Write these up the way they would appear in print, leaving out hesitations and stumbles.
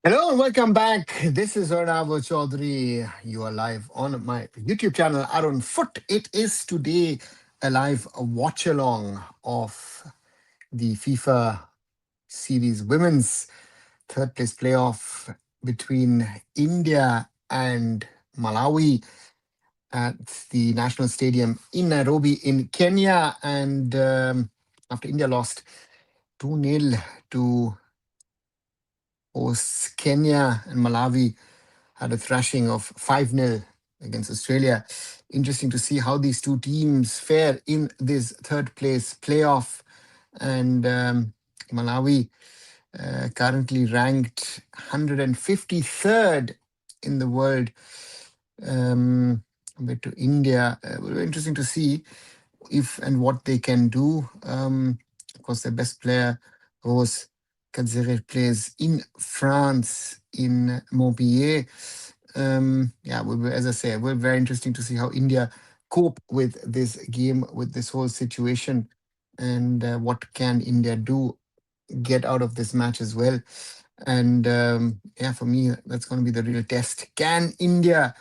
Hello and welcome back. This is Arunava Chaudhuri. You are live on my YouTube channel, Arunfoot. It is today a live watch along of the FIFA Series Women's third place playoff between India and Malawi at the National Stadium in Nairobi in Kenya. And after India lost 2-0 to hosts Kenya, and Malawi had a thrashing of 5-0 against Australia. Interesting to see how these two teams fare in this third place playoff. And Malawi currently ranked 153rd in the world, compared to India. Will be interesting to see if and what they can do. Of course, their best player, Rose Kadzere, plays in France, in Montpellier. Yeah, as I say, we're very interesting to see how India cope with this game, with this whole situation, and what can India do, get out of this match as well. And yeah, for me, that's going to be the real test. Can India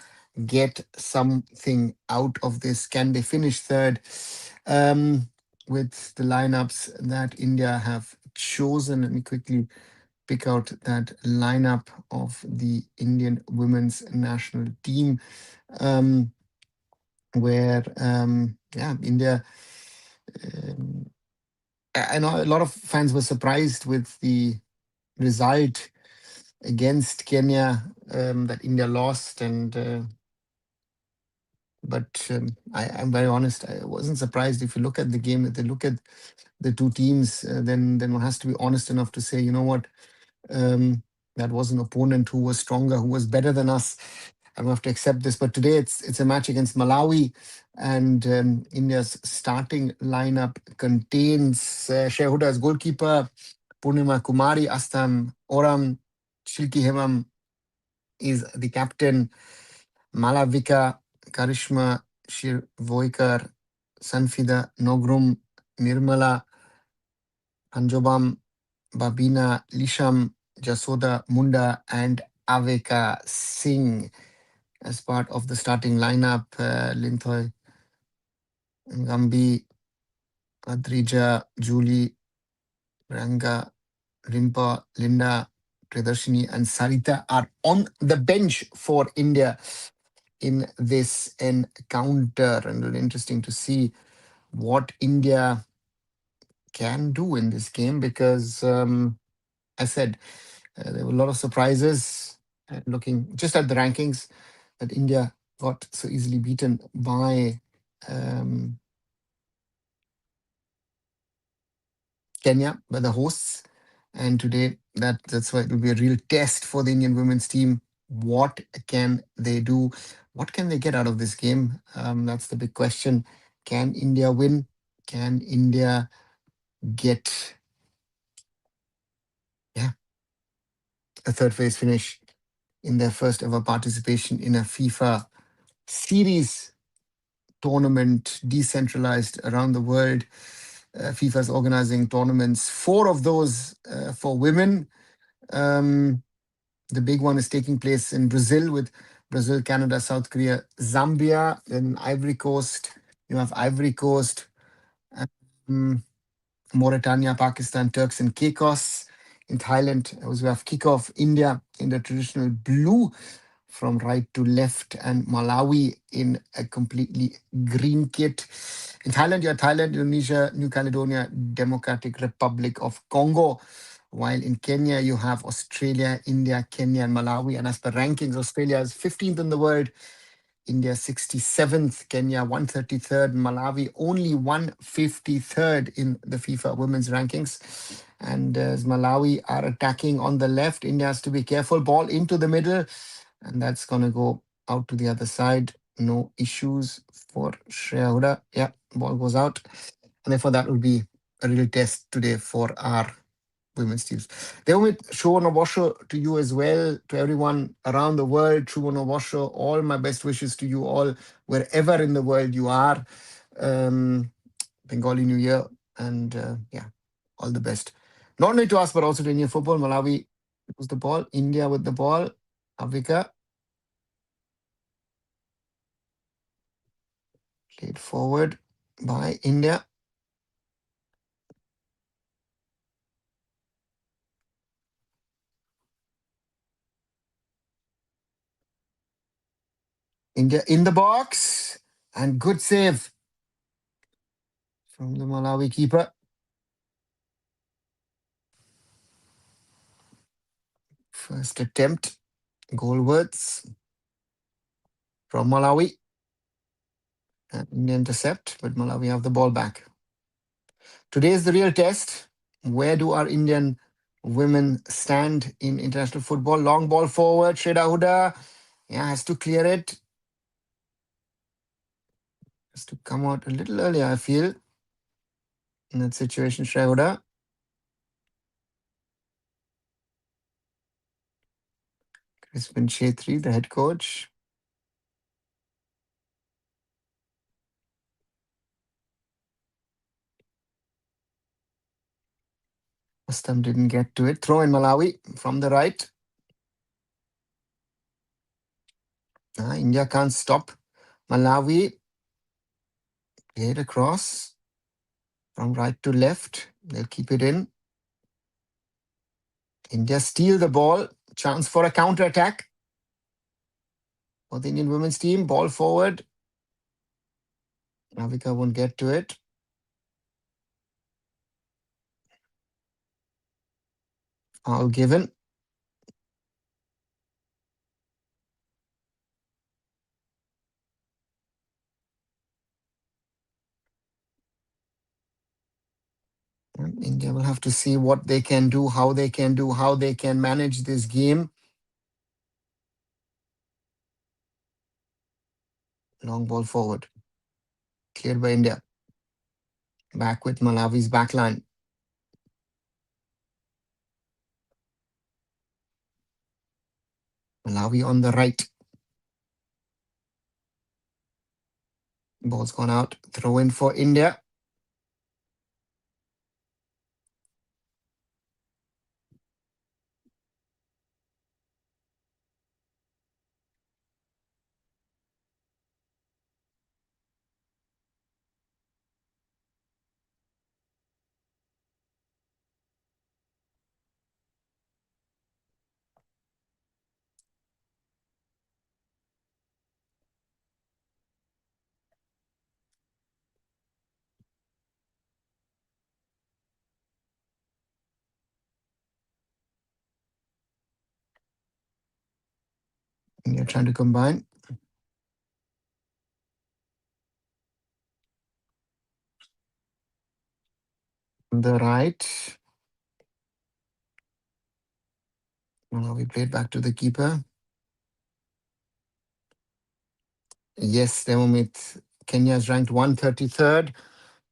get something out of this? Can they finish third? With the lineups that India have chosen, let me quickly pick out that lineup of the Indian women's national team, um, where yeah, India. Um, I know a lot of fans were surprised with the result against Kenya, that India lost, and but I'm very honest. I wasn't surprised. If you look at the game, if they look at the two teams, then one has to be honest enough to say, you know what, um, that was an opponent who was stronger, who was better than us. I have to accept this. But today it's a match against Malawi, and India's starting lineup contains Shehuda as goalkeeper, Purnima Kumari, Astam Oram, Shilki Hemam is the captain, Malavika, Karishma Shirvoikar, Sanfida Nogrum, Nirmala Anjobam, Babina Lisham, Jasoda Munda, and Aveka Singh as part of the starting lineup. Linthoy Ngambi, Adrija, Julie, Ranga, Rimpa, Linda, Priyadarshini, and Sarita are on the bench for India in this encounter. And it'll be interesting to see what India can do in this game because, I said, there were a lot of surprises. Looking just at the rankings, that India got so easily beaten by um, Kenya, by the hosts. And today, that's why it will be a real test for the Indian women's team. What can they do? What can they get out of this game? That's the big question. Can India win? Can India get, yeah, a third place finish in their first ever participation in a FIFA series tournament, decentralized around the world? FIFA is organizing tournaments, four of those for women. Um, the big one is taking place in Brazil, with Brazil, Canada, South Korea, Zambia, then Ivory Coast. You have Ivory Coast, um, Mauritania, Pakistan, Turks, and Caicos. In Thailand, we have kickoff, India in the traditional blue from right to left, and Malawi in a completely green kit. In Thailand, you have Thailand, Indonesia, New Caledonia, Democratic Republic of Congo. While in Kenya, you have Australia, India, Kenya, and Malawi. And as per rankings, Australia is 15th in the world, India 67th, Kenya 133rd, Malawi only 153rd in the FIFA women's rankings. And as Malawi are attacking on the left, India has to be careful. Ball into the middle, and that's going to go out to the other side. No issues for Shreya Huda. Yeah, ball goes out. And therefore, that will be a real test today for our women's teams. They will show Nobosho to you as well, to everyone around the world. True Nobosho, all my best wishes to you all, wherever in the world you are. Um, Bengali New Year, and yeah, all the best. Not only to us, but also to Indian football. Malawi Who's the ball? India with the ball. Avika played forward by India. India in the box. And good save from the Malawi keeper. First attempt. Goalwards from Malawi. And India intercept, but Malawi have the ball back. Today is the real test. Where do our Indian women stand in international football? Long ball forward. Sheda Huda has to clear it. Has to come out a little earlier, I feel, in that situation. Sheda Huda. Crispin Chetri, the head coach. Mustam didn't get to it. Throw in Malawi from the right. India can't stop. Malawi played across from right to left. They'll keep it in. India steal the ball. Chance for a counter attack for the Indian women's team. Ball forward. Navika won't get to it. Foul given. And India will have to see what they can do, how they can do, how they can manage this game. Long ball forward. Cleared by India. Back with Malawi's backline. Malawi on the right. Ball's gone out. Throw in for India. India trying to combine. On the right. Malawi played back to the keeper. Yes, Devamit. Kenya is ranked 133rd.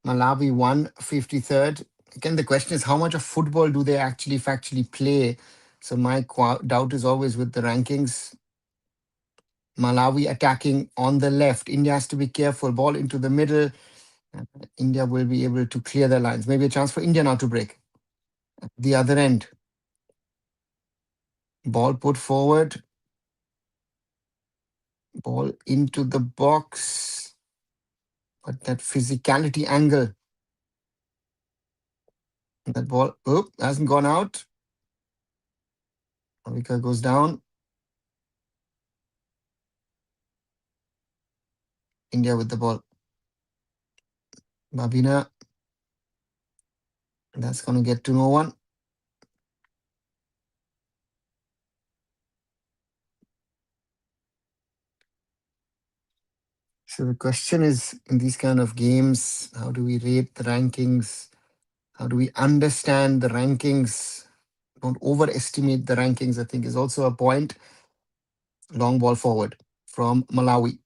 Malawi 153rd. Again, the question is how much of football do they actually factually play? So my doubt is always with the rankings. Malawi attacking on the left. India has to be careful. Ball into the middle. India will be able to clear their lines. Maybe a chance for India now to break. The other end. Ball put forward. Ball into the box. But that physicality angle. That ball hasn't gone out. Avika goes down. India with the ball. Babina. That's going to get to no one. So the question is, in these kind of games, how do we rate the rankings? How do we understand the rankings? Don't overestimate the rankings, I think is also a point. Long ball forward from Malawi.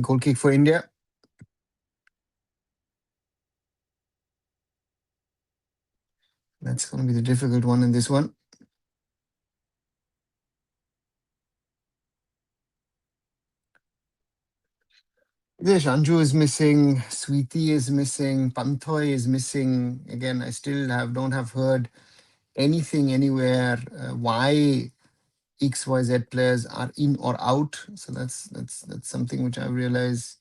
Goal kick for India. That's going to be the difficult one in this one. Yes, Anju is missing, Sweetie is missing, Panthoy is missing. Again, I still don't have heard anything anywhere why XYZ players are in or out. So that's something which I realized.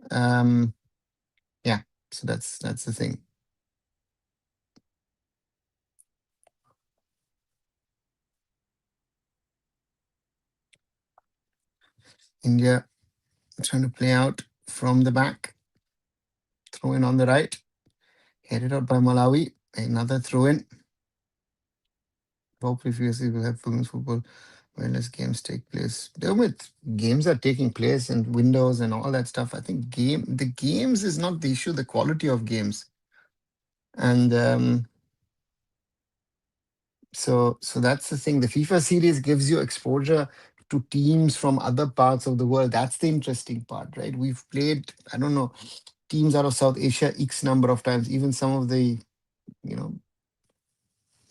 Yeah, so that's the thing. India trying to play out from the back, throw in on the right, headed out by Malawi. Another throw in. Hope previously will have women's football wellness games take place. With games are taking place and windows and all that stuff. I think the games is not the issue, the quality of games. And so that's the thing. The FIFA series gives you exposure to teams from other parts of the world. That's the interesting part, right? We've played, I don't know, teams out of South Asia X number of times, even some of the,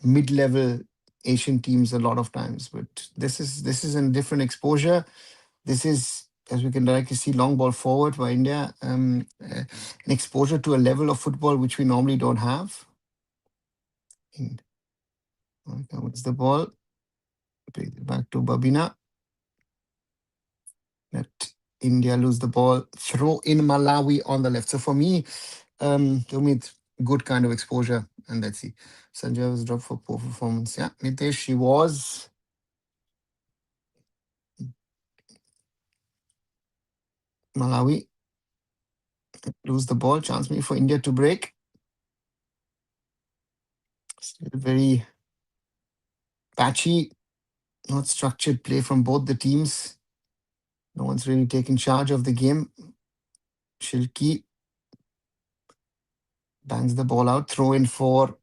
mid-level Asian teams a lot of times. But this is a different exposure. This is, as we can directly see, long ball forward by India, an exposure to a level of football which we normally don't have. And what's the ball? Back to Babina. Let India lose the ball. Throw in Malawi on the left. So for me, to me, it's good kind of exposure. And let's see. Sanjay was dropped for poor performance. Yeah, Nitesh, she was. Malawi lose the ball. Chance me for India to break. Still very patchy, not structured play from both the teams. No one's really taken charge of the game. Shilki bangs the ball out. Throw in for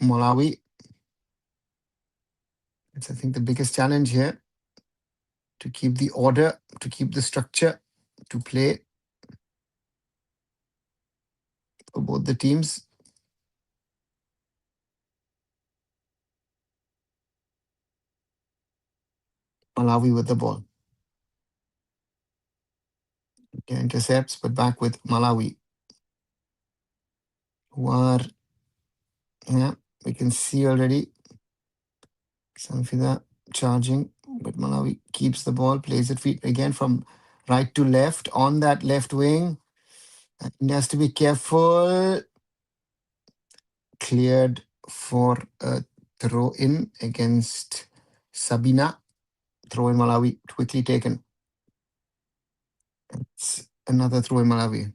Malawi. It's, I think, the biggest challenge here to keep the order, to keep the structure, to play for both the teams. Malawi with the ball. Okay, intercepts, but back with Malawi. Who are, yeah, we can see already. Sanfida charging, but Malawi keeps the ball, plays it feet again from right to left on that left wing. And has to be careful. Cleared for a throw in against Sabina. Throw in Malawi, quickly taken. It's another throw in Malawi.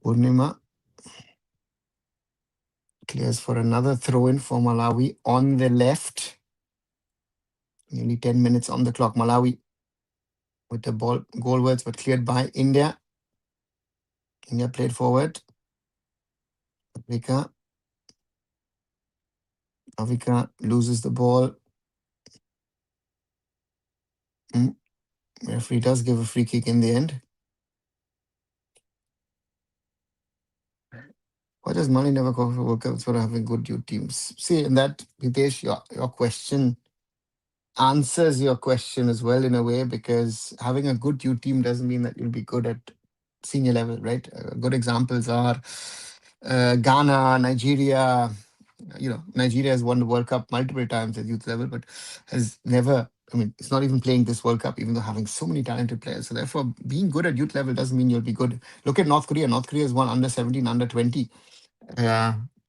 Purnima clears for another throw in for Malawi on the left. Nearly 10 minutes on the clock. Malawi with the ball goalwards, but cleared by India. India played forward. Avika loses the ball. Referee does give a free kick in the end. Why does Mali never go for World Cups for having good youth teams? See, in that, Hitesh, your question answers your question as well in a way, because having a good youth team doesn't mean that you'll be good at senior level, right? Good examples are Ghana, Nigeria. Nigeria has won the World Cup multiple times at youth level, but has never, it's not even playing this World Cup, even though having so many talented players. So therefore, being good at youth level doesn't mean you'll be good. Look at North Korea. North Korea has won under 17, under 20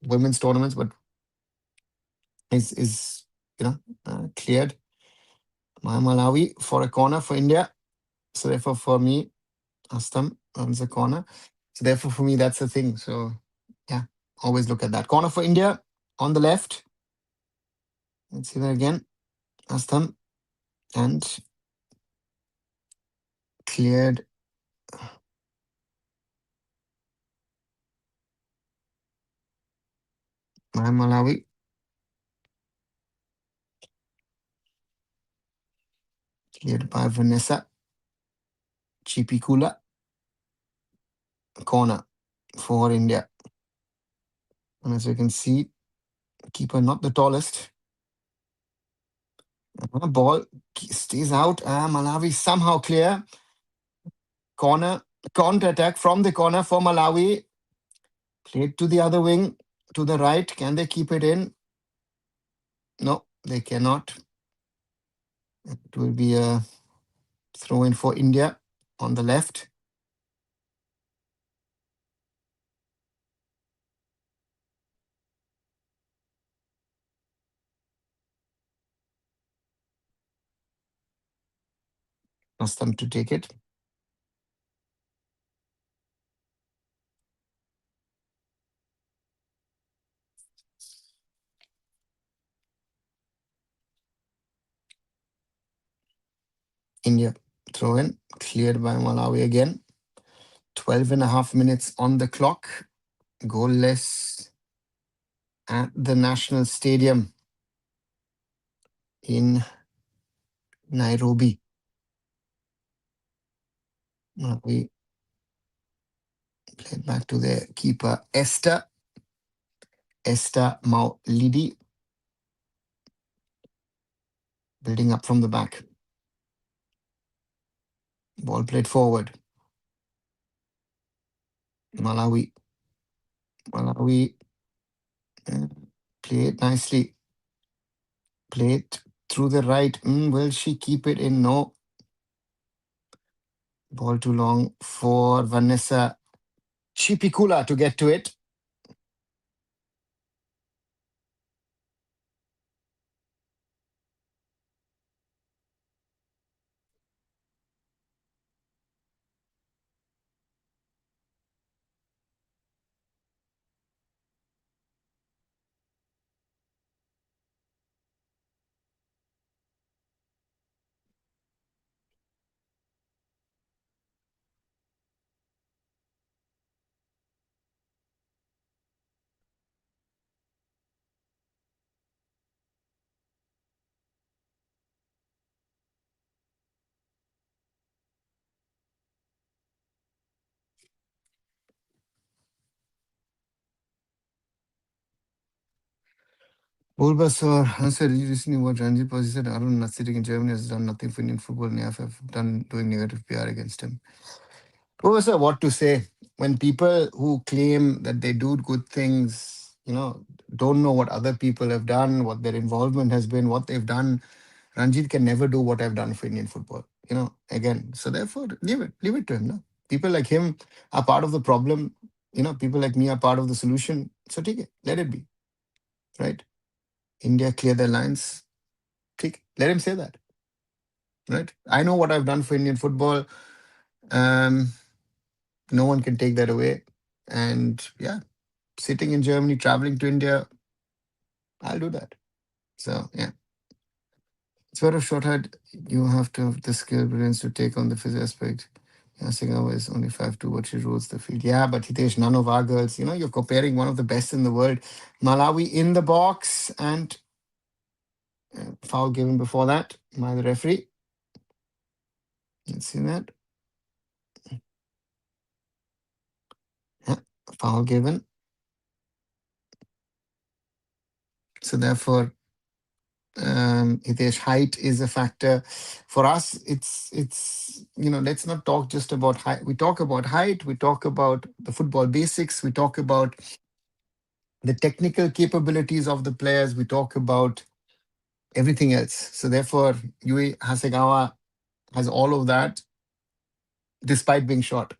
women's tournaments, but is cleared. Malawi for a corner for India. So therefore, for me, Astam earns a corner. So therefore, for me, that's the thing. So yeah, always look at that. Corner for India on the left. Let's see that again. Astam and cleared by Malawi. Cleared by Vanessa. Chipikula. Corner for India. And as you can see, keeper not the tallest. Ball stays out. Malawi somehow clear. Corner. Counter attack from the corner for Malawi. Played to the other wing. To the right. Can they keep it in? No, they cannot. It will be a throw in for India on the left. Ask them to take it. India throw in. Cleared by Malawi again. 12.5 minutes on the clock. Goalless at the National Stadium in Nairobi. We played back to their keeper, Esther Maulidi, building up from the back. Ball played forward. Malawi played nicely. Played through the right. Will she keep it in? No. Ball too long for Vanessa Chipikula to get to it. Bulbasaur answered, you recently watched Ranjit Paul. He said, Arun not sitting in Germany has done nothing for Indian football and AIFF done doing negative PR against him. Professor, what to say when people who claim that they do good things, don't know what other people have done, what their involvement has been, what they've done. Ranjit can never do what I've done for Indian football, again. So therefore, leave it to him. No? People like him are part of the problem. People like me are part of the solution. So take it, let it be, right? India clear their lines. Let him say that, right? I know what I've done for Indian football. No one can take that away. And yeah, sitting in Germany, traveling to India, I'll do that. So yeah. Sort of short-head, you have to have the skill, brilliance to take on the phys aspect. Yasingawa is only 5'2", but she rules the field. Yeah, but Hitesh, none of our girls, you're comparing one of the best in the world. Malawi in the box and foul given before that by the referee. Let's see that. Yeah, foul given. So therefore, Hitesh, height is a factor. For us, it's let's not talk just about height. We talk about height, we talk about the football basics, we talk about the technical capabilities of the players, we talk about everything else. So therefore, Yui Hasegawa has all of that despite being short,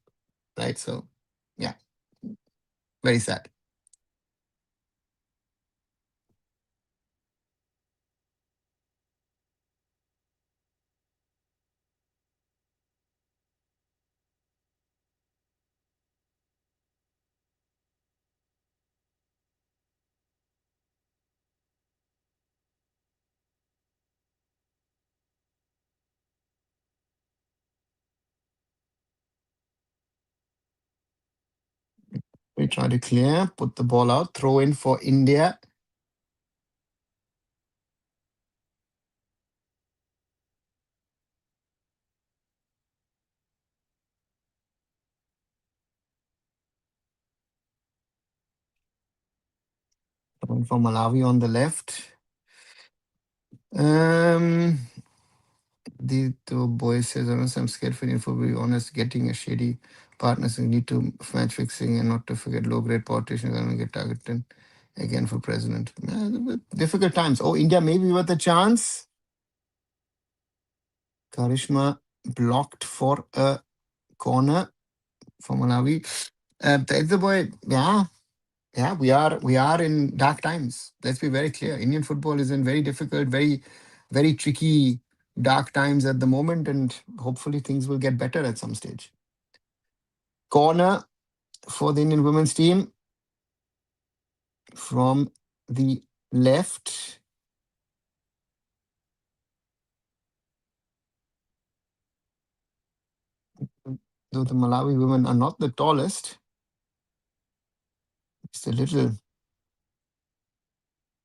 right? So yeah, very sad. We try to clear, put the ball out, throw in for India. And for Malawi on the left. Um, the two boys says, honest, I'm scared for you, for be honest, getting a shady partner. So you need to match fixing and not to forget low grade politicians and get targeted again for president. Difficult times. Oh, India maybe with a chance. Karishma blocked for a corner for Malawi. The boy, yeah, we are in dark times. Let's be very clear. Indian football is in very difficult, very tricky, dark times at the moment, and hopefully things will get better at some stage. Corner for the Indian women's team from the left. Though the Malawi women are not the tallest, it's a little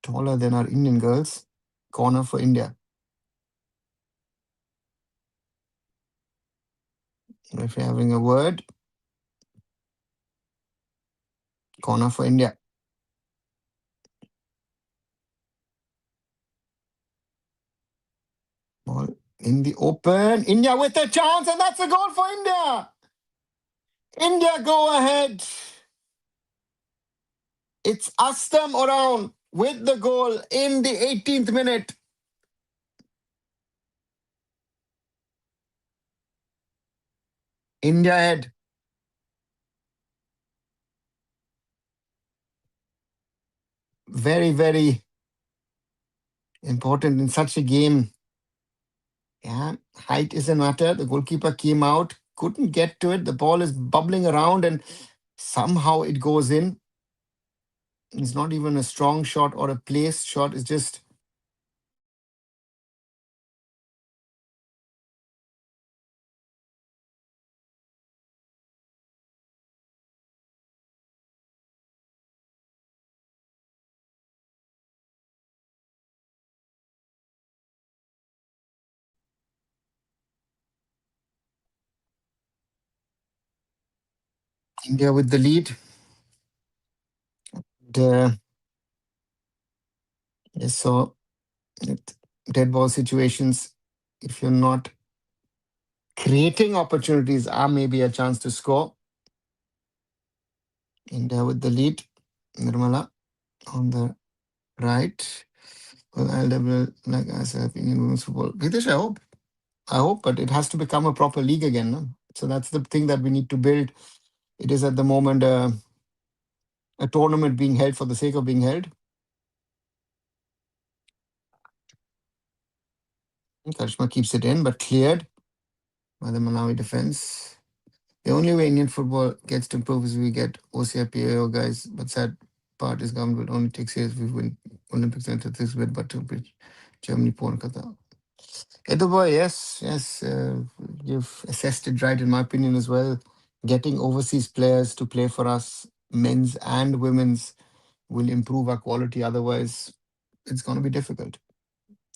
taller than our Indian girls. Corner for India. If you're having a word, corner for India. Ball in the open. India with a chance, and that's a goal for India. India go ahead. It's Astam around with the goal in the 18th minute. India ahead. Very, very important in such a game. Yeah, height is a matter. The goalkeeper came out, couldn't get to it. The ball is bubbling around and somehow it goes in. It's not even a strong shot or a placed shot. It's just India with the lead. The so dead ball situations, if you're not creating opportunities, are maybe a chance to score. India with the lead. Nirmala on the right. Well, LW, like I said, Indian women's football. Hitesh, I hope, but it has to become a proper league again. No? So that's the thing that we need to build. It is at the moment a tournament being held for the sake of being held. Karishma keeps it in, but cleared by the Malawi defense. The only way Indian football gets to improve is we get OCIPAO guys. But sad part is government will only take serious if we win Olympics and this bit, but to Germany, Poland, Qatar. Edo boy, yes. You've assessed it right, in my opinion, as well. Getting overseas players to play for us, men's and women's, will improve our quality. Otherwise, it's going to be difficult.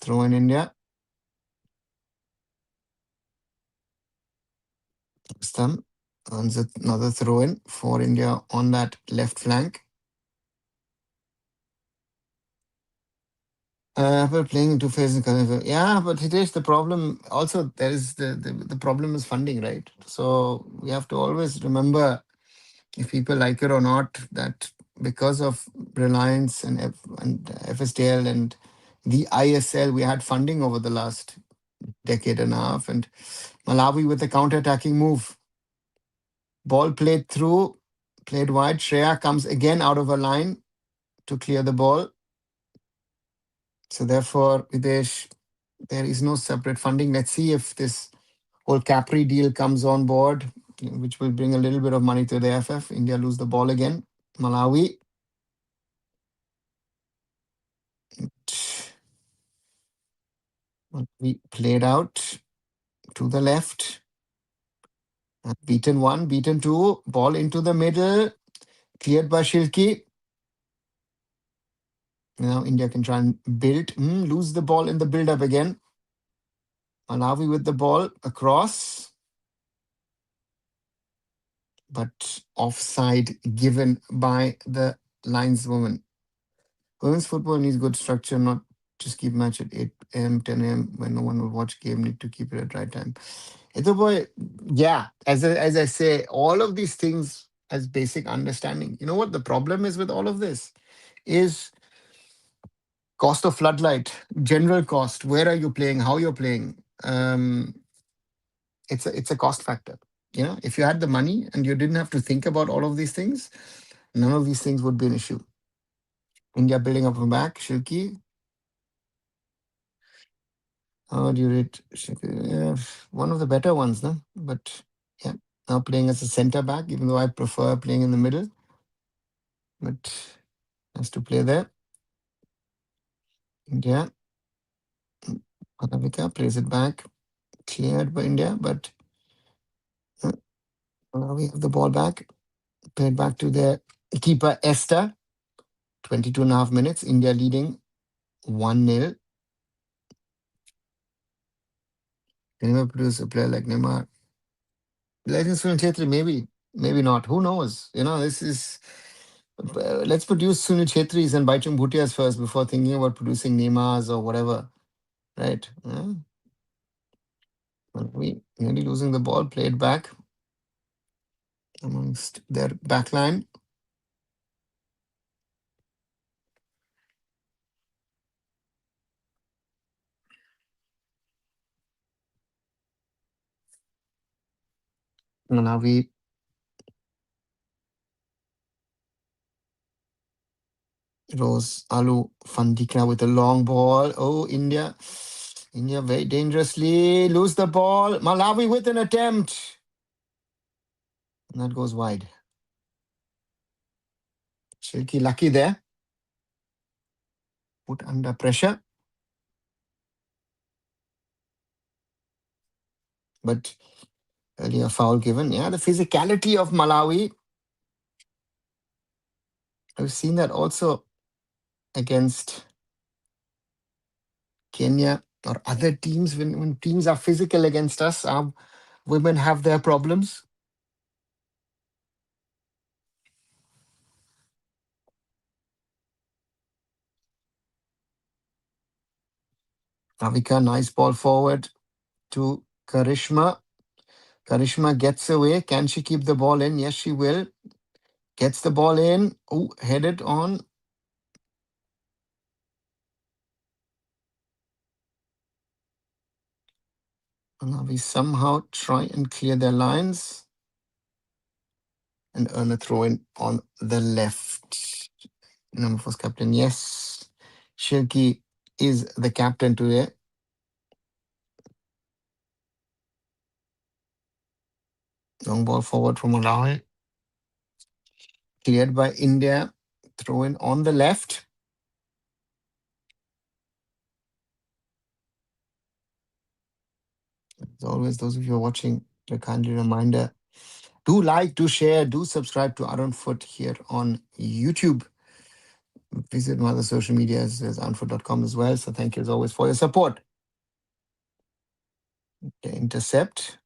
Throw in India. Stam earns another throw in for India on that left flank. We're playing in two phases. Yeah, but it is the problem. Also, there is the problem is funding, right? So we have to always remember, if people like it or not, that because of Reliance and FSDL and the ISL, we had funding over the last decade and a half. And Malawi with the counter-attacking move. Ball played through, played wide. Shreya comes again out of a line to clear the ball. So therefore, Videsh, there is no separate funding. Let's see if this whole Capri deal comes on board, which will bring a little bit of money to the AIFF. India lose the ball again. Malawi. We played out to the left. Beaten one, beaten two. Ball into the middle. Cleared by Shilki. Now India can try and build. Lose the ball in the build-up again. Malawi with the ball across. But offside given by the lineswoman. Women's football needs good structure, not just keep match at 8 a.m., 10 a.m. when no one will watch game. Need to keep it at right time. It's a boy, yeah. As I say, all of these things as basic understanding. You know what the problem is with all of this is cost of floodlight, general cost. Where are you playing? How you're playing? It's a cost factor. If you had the money and you didn't have to think about all of these things, none of these things would be an issue. India building up from back, Shilki. How do you rate Shilki? Yeah, one of the better ones, no? But yeah, now playing as a center back, even though I prefer playing in the middle, but has to play there. India, Anavika plays it back, cleared by India, but uh, now we have the ball back, played back to their keeper Esther. 22 and a half minutes, India leading 1-0. Can never produce a player like Neymar. Legends Sunil Chetri, maybe not. Who knows? This is. Let's produce Sunil Chetris and Baichung Bhutias first before thinking about producing Neymars or whatever. Right? We nearly losing the ball, played back amongst their backline. Malawi. Rose Alu Fandika with a long ball. Oh, India. India very dangerously lose the ball. Malawi with an attempt. And that goes wide. Shilki lucky there. Put under pressure. But earlier foul given. Yeah, the physicality of Malawi. I've seen that also against Kenya or other teams. When teams are physical against us, our women have their problems. Avika, nice ball forward to Karishma. Karishma gets away. Can she keep the ball in? Yes, she will. Gets the ball in. Oh, headed on. And now we somehow try and clear their lines and earn a throw in on the left. Number 4's captain. Yes, Shirky is the captain today. Long ball forward from Malawi. Cleared by India. Throw in on the left. As always, those of you who are watching, a kindly reminder, do like, do share, do subscribe to Arunfoot here on YouTube. Visit my other social medias as arunfoot.com as well. So thank you as always for your support. The intercept.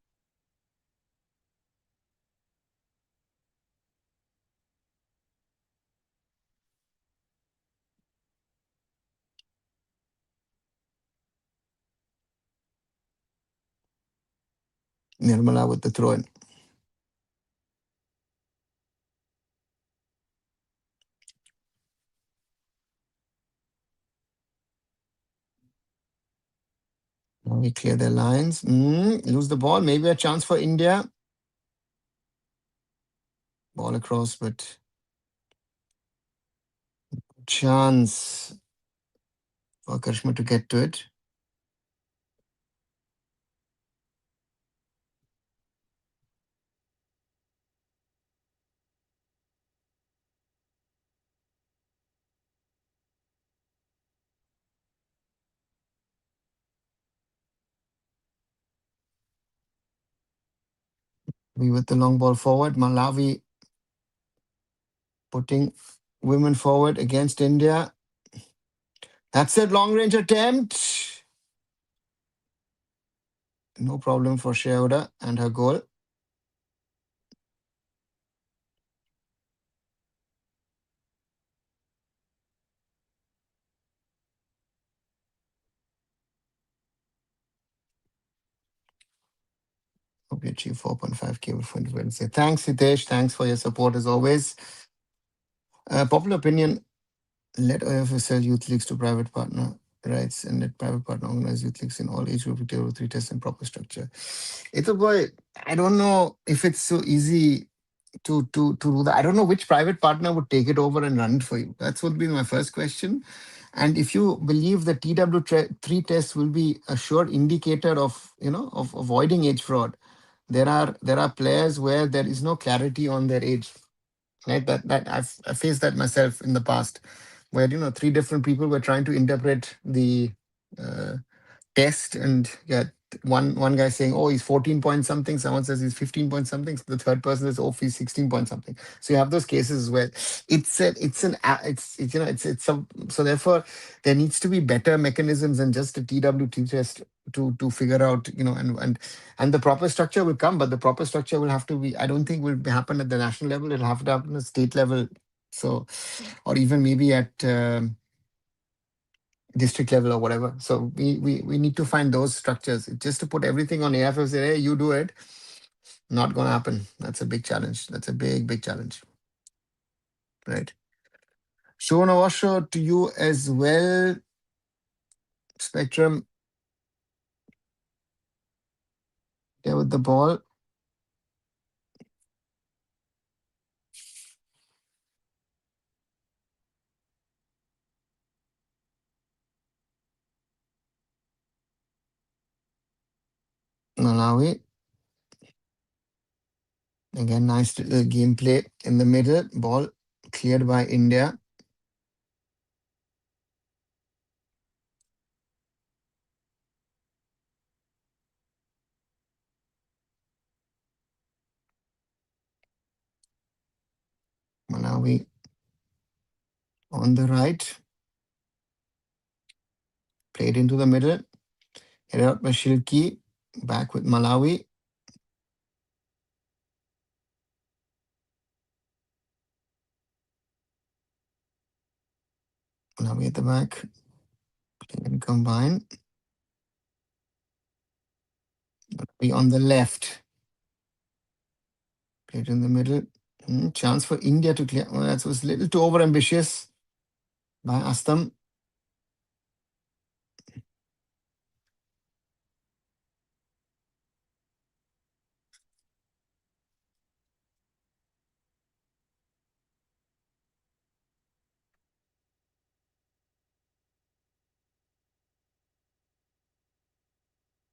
Nirmala with the throw in. Now we clear their lines. Lose the ball. Maybe a chance for India. Ball across, but chance for Karishma to get to it. We with the long ball forward. Malawi putting women forward against India. That's it. Long range attempt. No problem for Sheoda and her goal. Hope you achieve 4.5K before Wednesday. Thanks, Hitesh. Thanks for your support as always. Popular opinion, let AIFF sell youth leagues to private partner rights and let private partner organize youth leagues in all age group with over 3 tests and proper structure. It's a boy. I don't know if it's so easy to do that. I don't know which private partner would take it over and run it for you. That's would be my first question. And if you believe the TW3 test will be a sure indicator of of avoiding age fraud, there are players where there is no clarity on their age. Right, that I've faced that myself in the past, where three different people were trying to interpret the uh, test, and yeah, one guy saying, oh, he's 14 point something, someone says he's 15 point something, the third person says, oh, he's 16 point something. So you have those cases where it's some, so therefore there needs to be better mechanisms than just a TWT test to figure out, and the proper structure will come, but the proper structure will have to be, I don't think will happen at the national level, it'll have to happen at state level. So, or even maybe at district level or whatever. So we need to find those structures. Just to put everything on AIFF, say, hey, you do it, not going to happen. That's a big challenge. That's a big, big challenge. Right. Sean Osho, to you as well. Spectrum, there with the ball. Malawi. Again, nice gameplay in the middle. Ball cleared by India. Malawi on the right. Played into the middle. Hit out by Shilki. Back with Malawi. Malawi at the back. And combine. Malawi on the left. Played in the middle. Chance for India to clear. Oh, that was a little too over ambitious by Astam.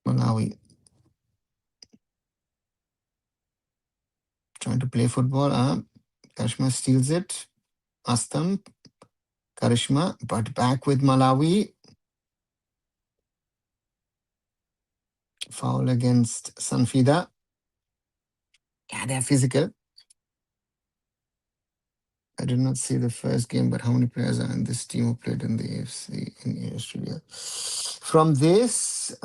Malawi trying to play football. Karishma steals it. Astam. Karishma, but back with Malawi. Foul against Sanfida. Yeah, they're physical. I did not see the first game, but how many players are in this team who played in the AFC in Australia? From this,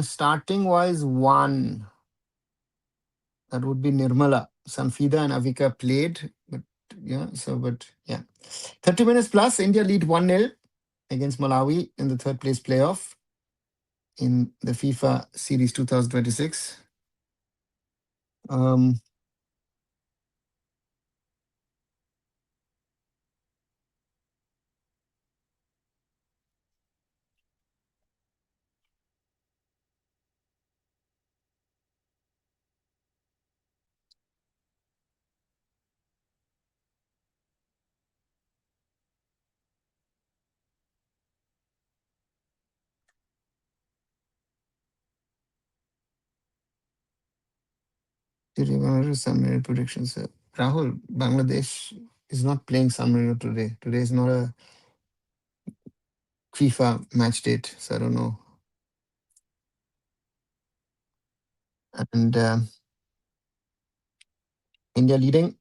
starting wise, one. That would be Nirmala. Sanfida and Avika played, but yeah, 30 minutes plus, India lead 1-0 against Malawi in the third place playoff in the FIFA Series 2026. Do you remember San Marino predictions? Rahul, Bangladesh is not playing San Marino today. Today is not a FIFA match date, so I don't know. And India leading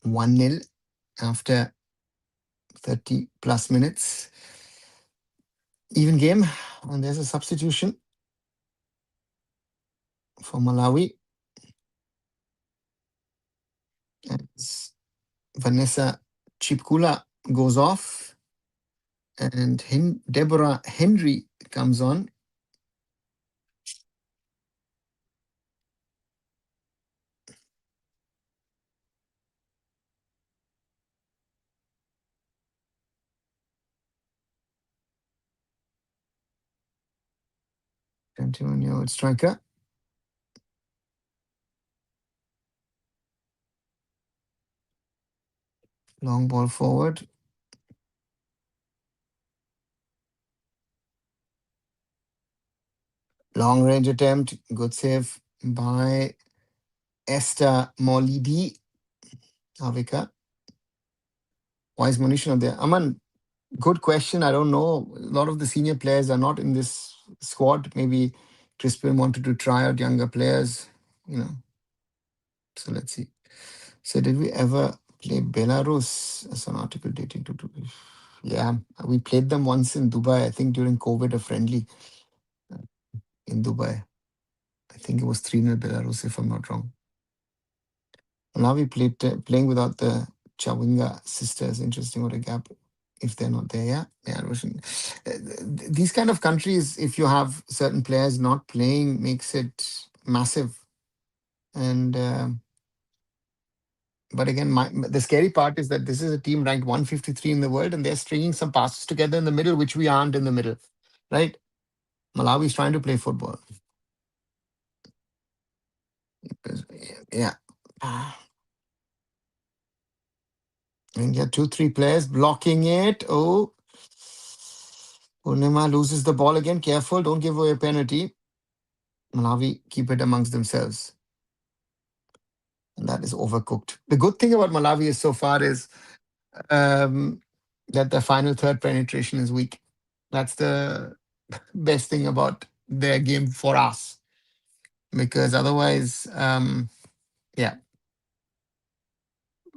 1-0 after 30 plus minutes. Even game, and there's a substitution for Malawi. As Vanessa Chipkula goes off. And Deborah Henry comes on. Continuing striker. Long ball forward. Long range attempt. Good save by Esther Molidi. Avika. Why is Munish not there? Aman, good question. I don't know. A lot of the senior players are not in this squad. Maybe Crispin wanted to try out younger players, you know. So let's see. So did we ever play Belarus as an article dating to yeah, we played them once in Dubai, I think during COVID, a friendly in Dubai. I think it was 3-0 Belarus, if I'm not wrong. Malawi playing without the Chawinga sisters. Interesting. What a gap if they're not there. Yeah. These kind of countries, if you have certain players not playing, makes it massive. And but again, the scary part is that this is a team ranked 153 in the world, and they're stringing some passes together in the middle, which we aren't in the middle, right? Malawi is trying to play football. Yeah. India, 2-3 players blocking it. Oh, Purnima loses the ball again. Careful, don't give away a penalty. Malawi keep it amongst themselves. And that is overcooked. The good thing about Malawi is so far is that the final third penetration is weak. That's the best thing about their game for us. Because otherwise, yeah.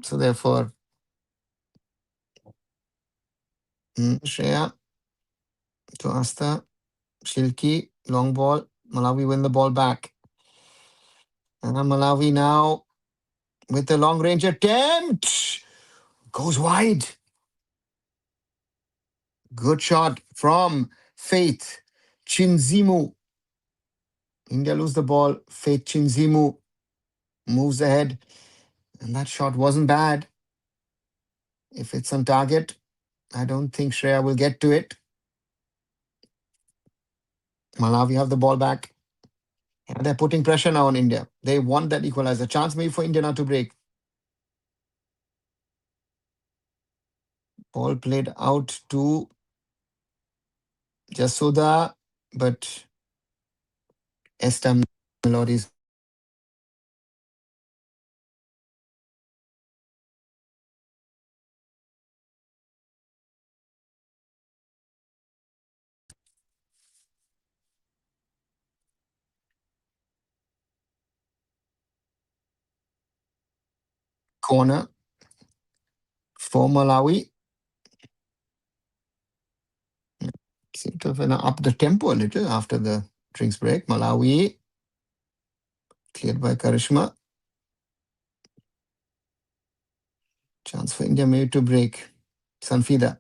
So therefore, Shreya to Asta, Shilki, long ball. Malawi win the ball back. And Malawi now with the long range attempt. Goes wide. Good shot from Faith Chinzimu. India lose the ball. Faith Chinzimu moves ahead. And that shot wasn't bad. If it's on target, I don't think Shreya will get to it. Malawi have the ball back. And they're putting pressure now on India. They want that equalizer. Chance maybe for India now to break. Ball played out to Jasoda, but Esther Melodies corner for Malawi. Seem to have up the tempo a little after the drinks break. Malawi cleared by Karishma. Chance for India maybe to break. Sanfida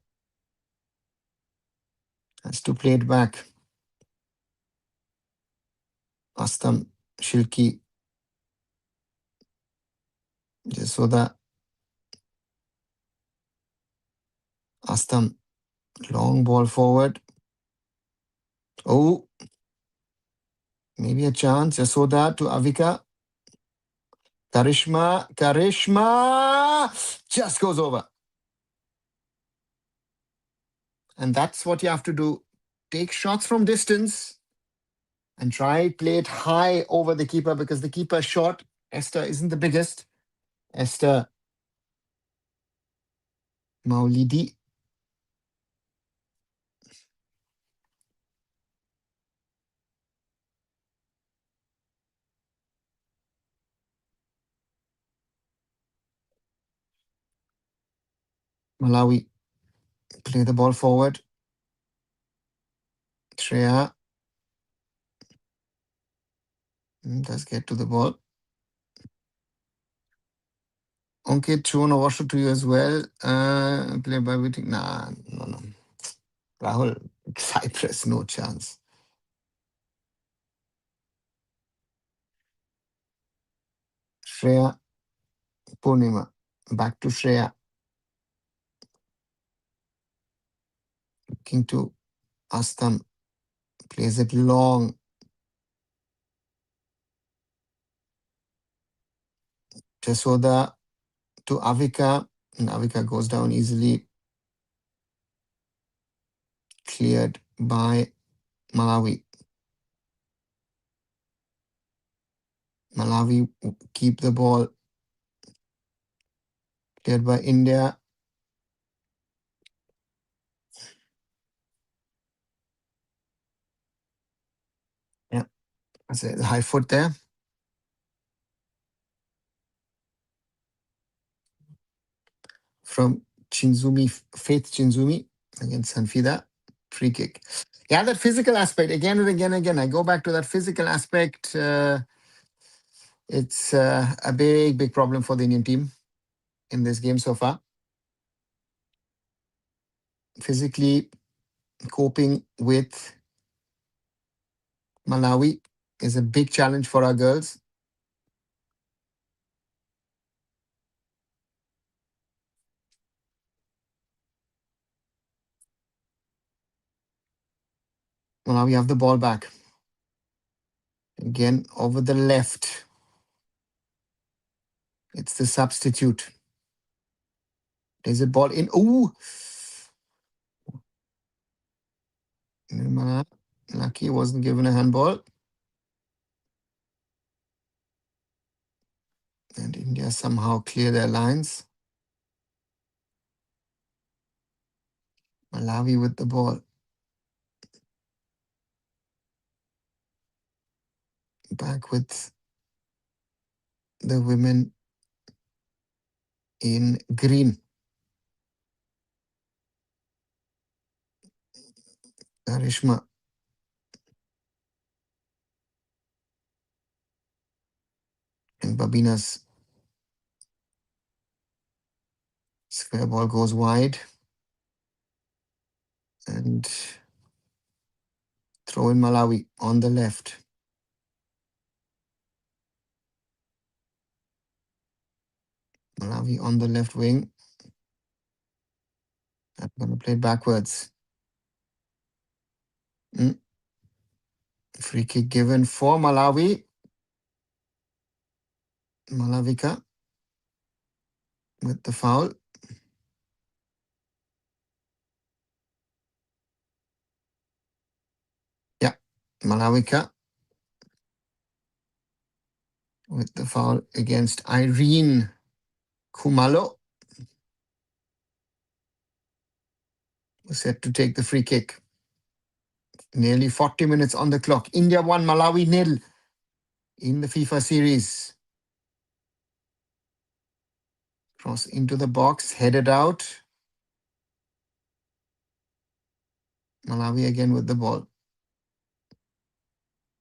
has to play it back. Astam, Shilki, Jasoda, Astam, long ball forward. Oh, maybe a chance. Jasoda to Avika. Karishma just goes over. And that's what you have to do. Take shots from distance and try play it high over the keeper because the keeper is short. Esther isn't the biggest. Esther Maulidi. Malawi play the ball forward. Shreya does get to the ball. Ankit, Chuan, Washer to you as well. Play by waiting. Nah, no. Rahul, Cyprus, no chance. Shreya Purnima, back to Shreya, looking to Astam, plays it long. Jasoda to Avika, and Avika goes down easily, cleared by Malawi. Malawi keep the ball, cleared by India. Yeah, that's a high foot there. From Chinzumi, Faith Chinzumi against Sanfida. Free kick. Yeah, that physical aspect, again and again and again. I go back to that physical aspect. It's a big, big problem for the Indian team in this game so far. Physically coping with Malawi is a big challenge for our girls. Malawi have the ball back. Again, over the left. It's the substitute. There's a ball in. Ooh! Nirmala, lucky wasn't given a handball. And India somehow clear their lines. Malawi with the ball. Back with the women in green. Karishma. And Babina's square ball goes wide. And throw in Malawi on the left. Malawi on the left wing. I'm going to play it backwards. Free kick given for Malawi. Malavika with the foul. Yeah, Malavika with the foul against Irene Kumalo, who's set to take the free kick. Nearly 40 minutes on the clock. India 1, Malawi 0 in the FIFA series. Cross into the box, headed out. Malawi again with the ball.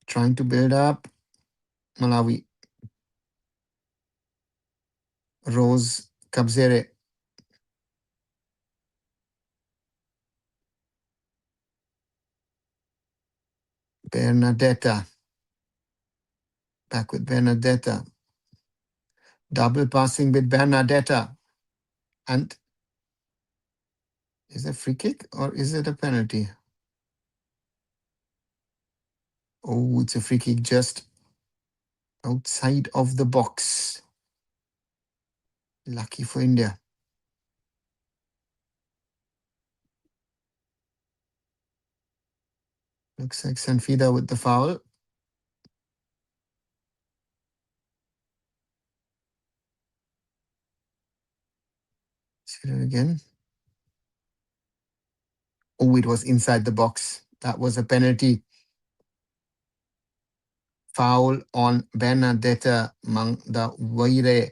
Trying to build up. Malawi. Rose Kabzere. Bernadetta. Back with Bernadetta. Double passing with Bernadetta. And is it a free kick or is it a penalty? Oh, it's a free kick just outside of the box. Lucky for India. Looks like Sanfida with the foul. See it again. Oh, it was inside the box. That was a penalty. Foul on Bernadetta Mangdawaire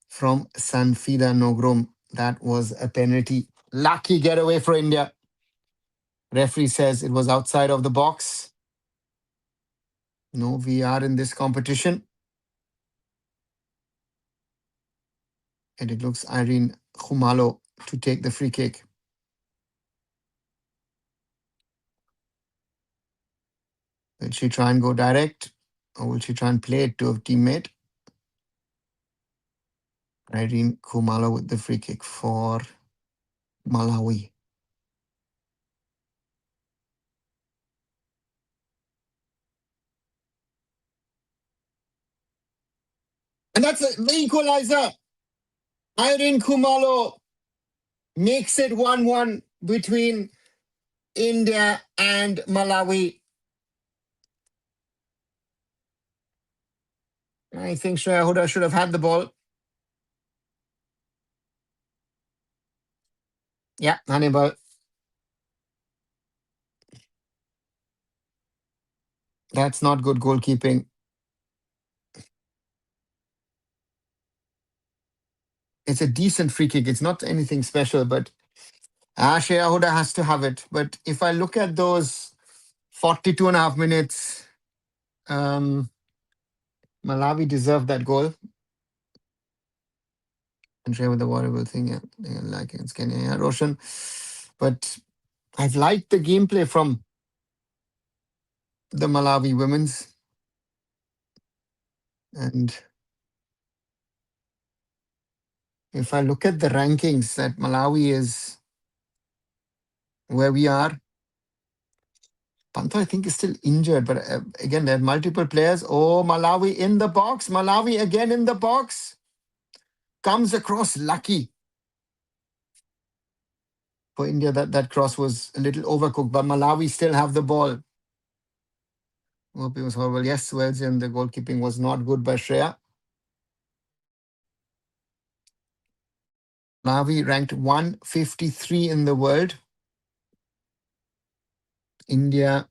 from Sanfida Nogrom. That was a penalty. Lucky getaway for India. Referee says it was outside of the box. No VR in this competition. And it looks Irene Khumalo to take the free kick. Will she try and go direct, or will she try and play it to a teammate? Irene Khumalo with the free kick for Malawi. And that's the equalizer. Irene Khumalo makes it 1-1 between India and Malawi. I think Shreya Huda should have had the ball. Yeah, Hannibal. That's not good goalkeeping. It's a decent free kick. It's not anything special, but Shreya Huda has to have it. But if I look at those 42 and a half minutes, Malawi deserved that goal. And share with the horrible thing, yeah, like against Kenya, yeah, Roshan. But I've liked the gameplay from the Malawi women's. And if I look at the rankings, that Malawi is where we are. Pantho, I think, is still injured, but again, there are multiple players. Oh, Malawi in the box. Malawi again in the box. Comes across lucky. For India, that cross was a little overcooked, but Malawi still have the ball. Hope it was horrible. Yes, Wales, and the goalkeeping was not good by Shreya. Malawi ranked 153 in the world. India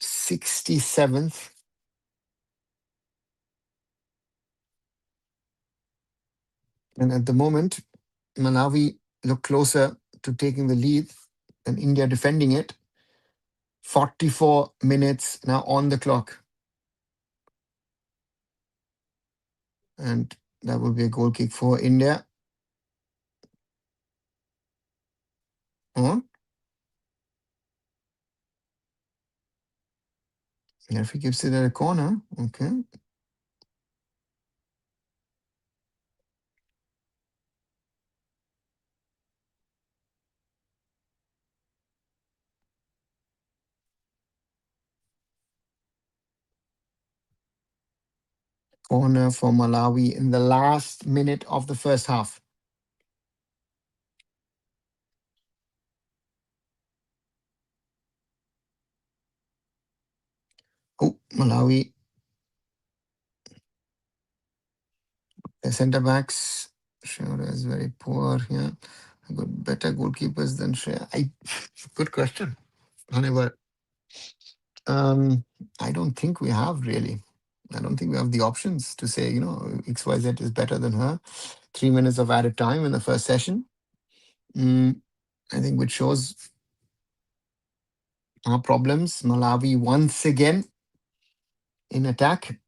67th. And at the moment, Malawi look closer to taking the lead than India defending it. 44 minutes now on the clock. And that will be a goal kick for India. Oh. Yeah, if he gives it at a corner, okay. Corner for Malawi in the last minute of the first half. Oh, Malawi. The centre backs. Shreya is very poor here. I got better goalkeepers than Shreya. Good question. However, I don't think we have really. I don't think we have the options to say, XYZ is better than her. 3 minutes of added time in the first session. I think which shows our problems. Malawi once again in attack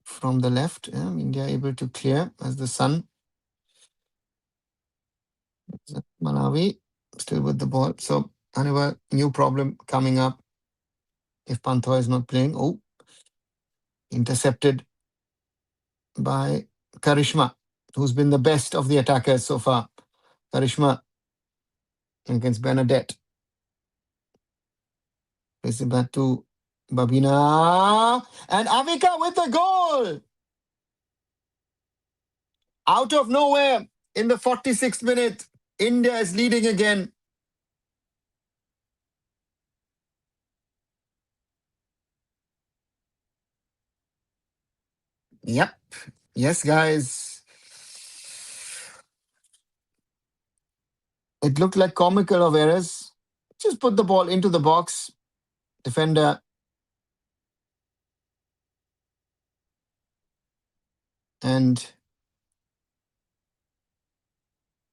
from the left. India able to clear as the sun. Malawi still with the ball. So another new problem coming up if Pantho is not playing. Oh, intercepted by Karishma, who's been the best of the attackers so far. Karishma against Bernadette. Plays it back to Babina. And Avika with the goal! Out of nowhere in the 46th minute, India is leading again. Yep. Yes, guys. It looked like comical of errors. Just put the ball into the box. Defender. And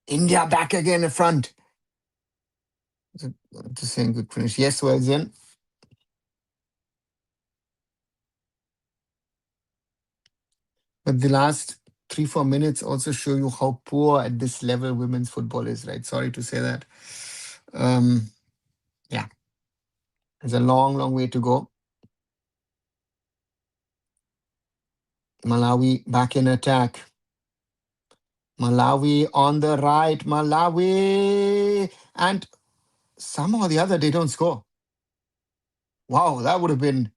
India back again in front. Just saying good finish. Yes, Welsian. But the last 3-4 minutes also show you how poor at this level women's football is, right? Sorry to say that. Yeah, there's a long, long way to go. Malawi back in attack. Malawi on the right. Malawi. And somehow or the other, they don't score. Wow, that would have been.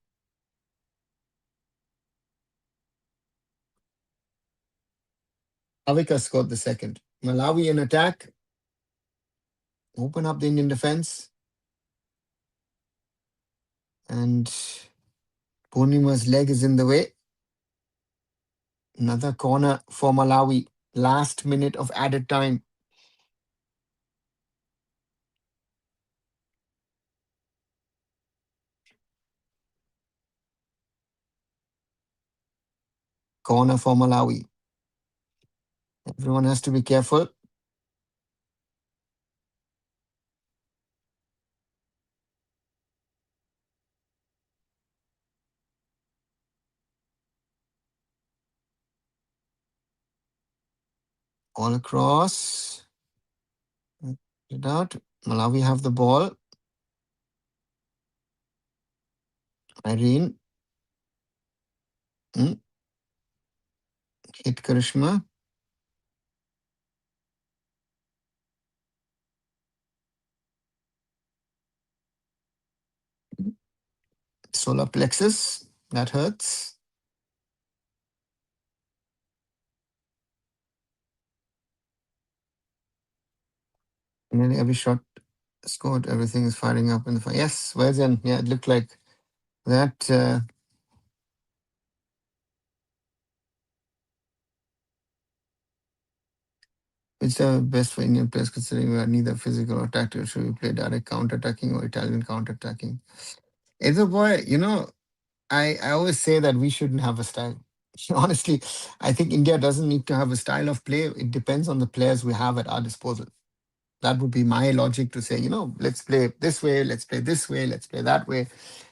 Avika scored the second. Malawi in attack. Open up the Indian defense. And Purnima's leg is in the way. Another corner for Malawi. Last minute of added time. Corner for Malawi. Everyone has to be careful. All across. It out. Malawi have the ball. Irene. Mm, hit Karishma. Solar plexus. That hurts. Nearly every shot scored. Everything is firing up in the fire. Yes, well done. Yeah, it looked like that. It's the best for Indian players considering we are neither physical or tactical. Should we play direct counter-attacking or Italian counter-attacking? Either boy, I always say that we shouldn't have a style. Honestly, I think India doesn't need to have a style of play. It depends on the players we have at our disposal. That would be my logic to say, let's play this way, let's play this way, let's play that way.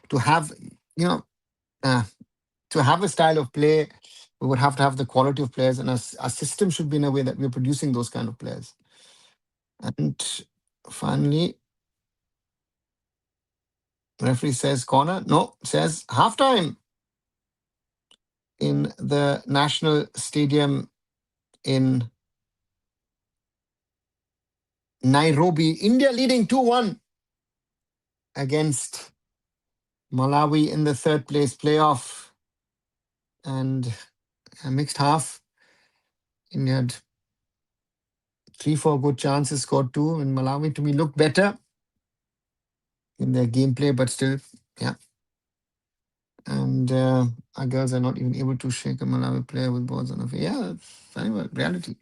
To have, you know, uh, to have a style of play, we would have to have the quality of players, and our system should be in a way that we're producing those kind of players. And finally, referee says corner. No, says halftime in the National Stadium in Nairobi. India leading 2-1 against Malawi in the third place playoff. And a mixed half. India had 3-4 good chances, scored two, and Malawi to me looked better in their gameplay, but still, yeah. And our girls are not even able to shake a Malawi player with balls on the face. Yeah, that's anyway, reality.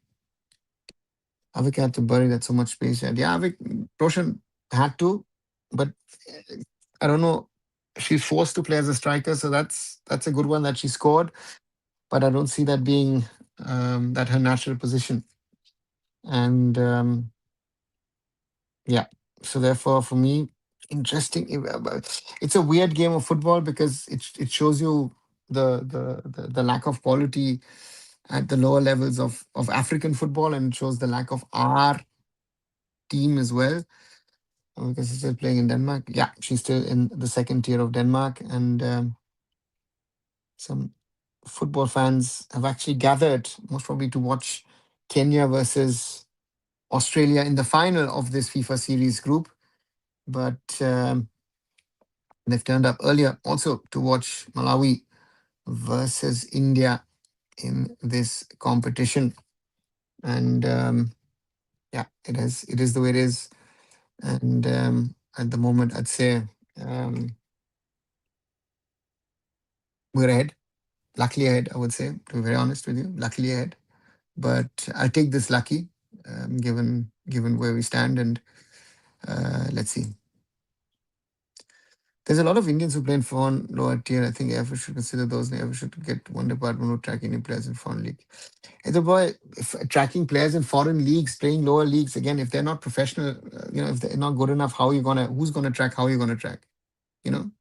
Avik had to bury that so much space. And yeah, Avik, Roshan had to, but I don't know. She's forced to play as a striker, so that's a good one that she scored. But I don't see that being that her natural position. And yeah, so therefore, for me, interesting. It's a weird game of football because it shows you the lack of quality at the lower levels of African football, and it shows the lack of our team as well. Because she's still playing in Denmark. Yeah, she's still in the second tier of Denmark, and some football fans have actually gathered, most probably to watch Kenya versus Australia in the final of this FIFA Series group. But they've turned up earlier also to watch Malawi versus India in this competition. And yeah, it is the way it is. And at the moment, I'd say we're ahead. Luckily ahead, I would say, to be very honest with you. Luckily ahead. But I'll take this lucky, given where we stand. And let's see. There's a lot of Indians who play in foreign lower tier. I think AIFF should consider those. And AIFF should get one department who track any players in foreign league. Hey, the boy, if tracking players in foreign leagues, playing lower leagues, again, if they're not professional, if they're not good enough, who's gonna track? How are you gonna track? You know,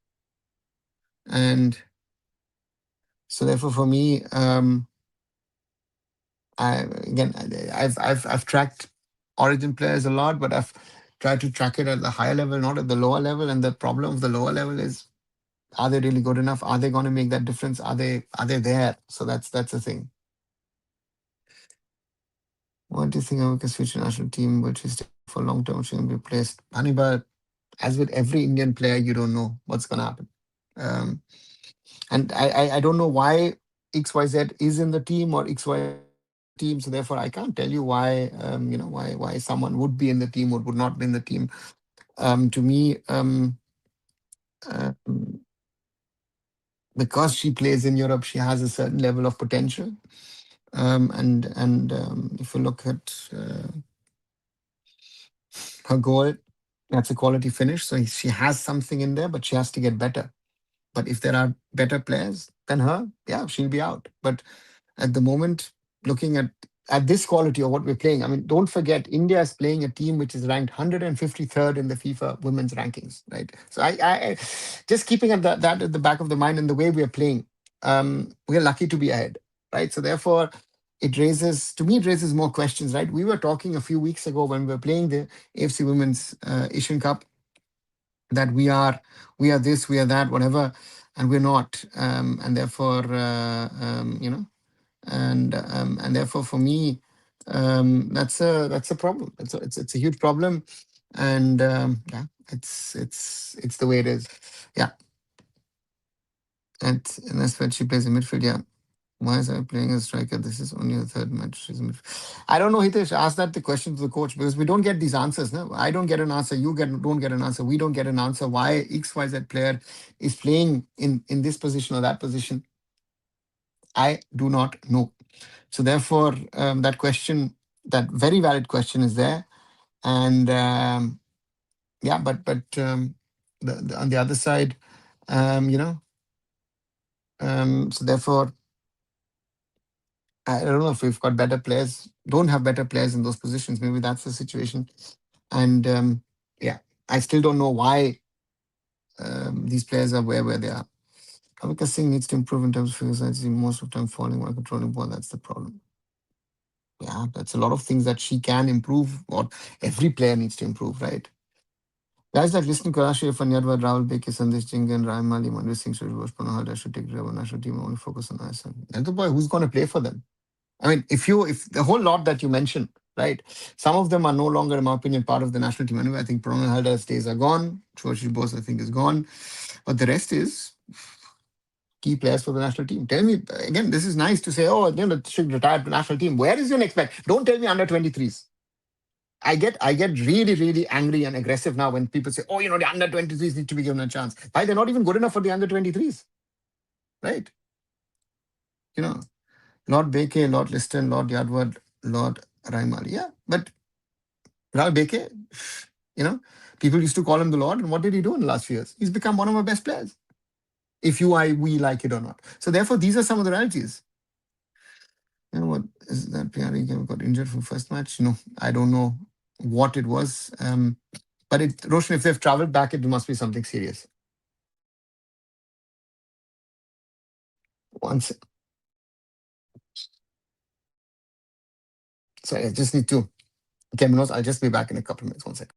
and so therefore, for me, I've tracked Origin players a lot, but try to track it at the higher level, not at the lower level. And the problem of the lower level is, are they really good enough? Are they going to make that difference? Are they there? So that's the thing. What do you think of America's future national team? Will she stay for long term? She going to be replaced? Hannibal, as with every Indian player, you don't know what's going to happen. Um, and I don't know why XYZ is in the team or XYZ is not in the team. So therefore, I can't tell you why why someone would be in the team or would not be in the team. To me, um, because she plays in Europe, she has a certain level of potential. And if you look at her goal, that's a quality finish. So she has something in there, but she has to get better. But if there are better players than her, yeah, she'll be out. But at the moment, looking at this quality of what we're playing, I mean, don't forget, India is playing a team which is ranked 153rd in the FIFA women's rankings, right? So I just keeping that at the back of the mind and the way we are playing, we're lucky to be ahead, right? So therefore, it raises more questions, right? We were talking a few weeks ago when we were playing the AFC Women's Asian Cup that we are this, we are that, whatever, and we're not, and therefore, and therefore for me, that's a problem. It's a huge problem, and yeah, it's the way it is. Yeah, and that's when she plays in midfield. Yeah. Why is I playing a striker? This is only the third match. I don't know, Hitesh. Ask that the question to the coach because we don't get these answers. No, I don't get an answer. Don't get an answer. We don't get an answer. Why XYZ player is playing in this position or that position? I do not know. So therefore, that question, that very valid question, is there. And yeah, but on the other side, um, you know, so therefore, I don't know if we've got better players, don't have better players in those positions. Maybe that's the situation. And yeah, I still don't know why these players are where they are. Avika Singh needs to improve in terms of figures. I see most of the time falling while controlling ball. That's the problem. Yeah, that's a lot of things that she can improve, or every player needs to improve, right? Guys like listening to Karashi, Fanyadwa, Rahul Beke, Sandesh Jingan, Rahim Mali, Mandir Singh, Suraj Panohar, I should take the national team, only focus on ISL. And the boy, who's going to play for them? I mean, if the whole lot that you mentioned, right? Some of them are no longer, in my opinion, part of the national team. Anyway, I think Pranay Haldar's days are gone. Choshi Bose, I think, is gone. But the rest is key players for the national team. Tell me, again, this is nice to say, oh, should retire the national team. Where is your next plan? Don't tell me under 23s. I get really, really angry and aggressive now when people say, oh, the under 23s need to be given a chance. Why? They're not even good enough for the under 23s, right? You know, Lord Beke, Lord Liston, Lord Yardwood, Lord Raimali. Yeah, but Rahul Beke, you know, people used to call him the Lord. And what did he do in the last few years? He's become one of our best players, if we like it or not. So therefore, these are some of the realities. You know what? Is that PRE got injured for first match? No, I don't know what it was. But Roshan, if they've traveled back, it must be something serious. Once, so I just need to 10 minutes. I'll just be back in a couple of minutes. One second.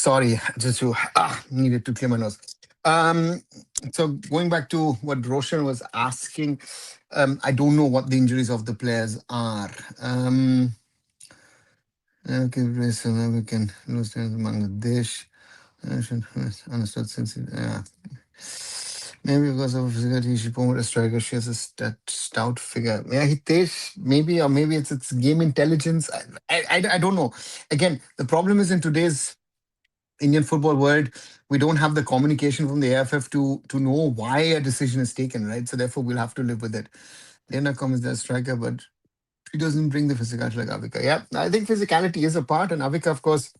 Sorry, just to needed to clear my nose. Um, so going back to what Roshan was asking, I don't know what the injuries of the players are. Okay, so now we can lose to Bangladesh. I should understood since maybe because of physicality, she promoted a striker. She has a stout figure. Yeah, Hitesh, maybe, or maybe it's game intelligence. I don't know. Again, the problem is in today's Indian football world, we don't have the communication from the AIFF to know why a decision is taken, right? So therefore, we'll have to live with it. Lena is the striker, but she doesn't bring the physicality like Avika. Yeah, I think physicality is a part, and Avika, of course,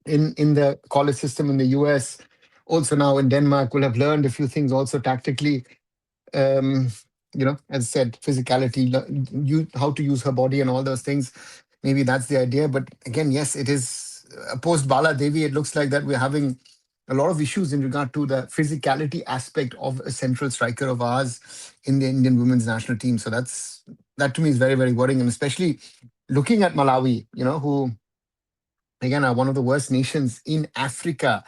in the college system in the US, also now in Denmark, will have learned a few things also tactically. Um, as I said, physicality, how to use her body and all those things. Maybe that's the idea. But again, yes, it is post Bala Devi. It looks like that we're having a lot of issues in regard to the physicality aspect of a central striker of ours in the Indian women's national team. So that to me is very, very worrying, and especially looking at Malawi, who again are one of the worst nations in Africa.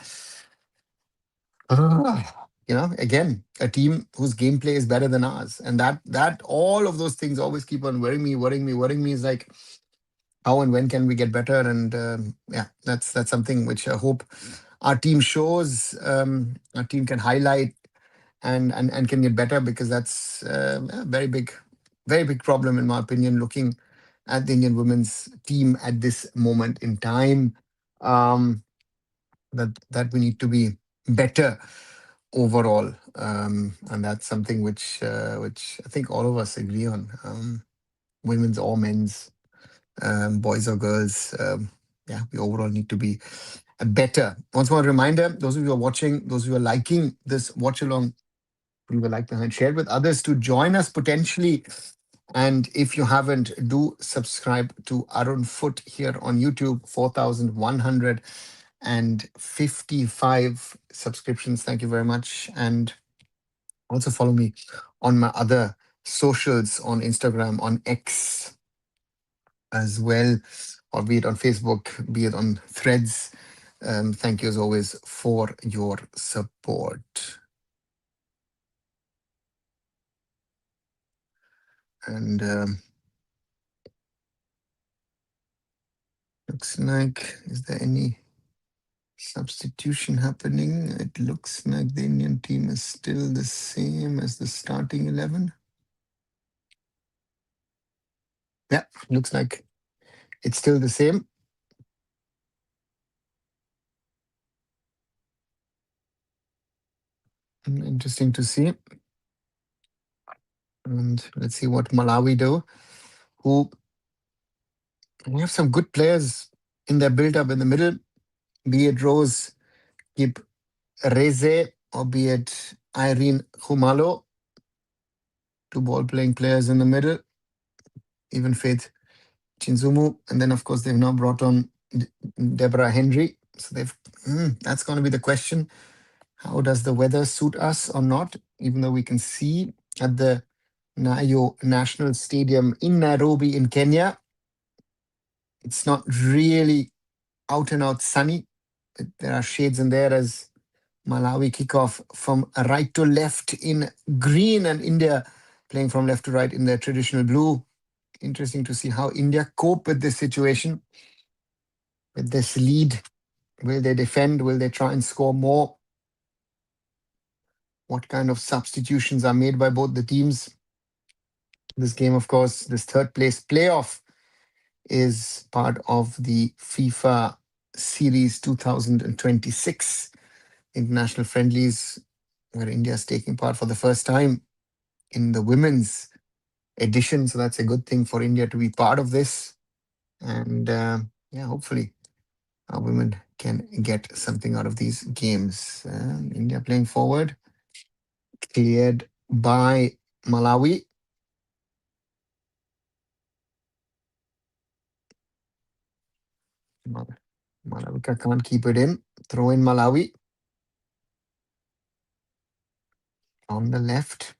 Again, a team whose gameplay is better than ours, and that all of those things always keep on worrying me. Is like, how and when can we get better? And yeah, that's something which I hope our team shows. Our team can highlight and can get better, because that's a very big problem in my opinion. Looking at the Indian women's team at this moment in time, um, that we need to be better overall, and that's something which I think all of us agree on. Women's or men's, boys or girls, yeah, we overall need to be better. Once more, a reminder: those of you who are watching, those who are liking this watch along, leave a like behind, share with others to join us potentially. And if you haven't, do subscribe to Arun Foot here on YouTube. 4,155 subscriptions. Thank you very much. And also follow me on my other socials, on Instagram, on X as well, or be it on Facebook, be it on Threads. Thank you as always for your support. And looks like, is there any substitution happening? It looks like the Indian team is still the same as the starting 11. Yeah, looks like it's still the same. Interesting to see. And let's see what Malawi do, who we have some good players in their build-up in the middle, be it Rose Kip Reze or be it Irene Khumalo, two ball-playing players in the middle, even Faith Chinzumu. And then, of course, they've now brought on Deborah Henry. So that's going to be the question. How does the weather suit us or not? Even though we can see at the Nyayo National Stadium in Nairobi in Kenya, it's not really out and out sunny. There are shades in there as Malawi kickoff from right to left in green, and India playing from left to right in their traditional blue. Interesting to see how India cope with this situation, with this lead. Will they defend? Will they try and score more? What kind of substitutions are made by both the teams? This game, of course, this third place playoff is part of the FIFA Series 2026 international friendlies, where India is taking part for the first time in the women's edition. So that's a good thing for India to be part of this. And yeah, hopefully our women can get something out of these games. India playing forward, cleared by Malawi. Malawi can't keep it in. Throw in Malawi on the left.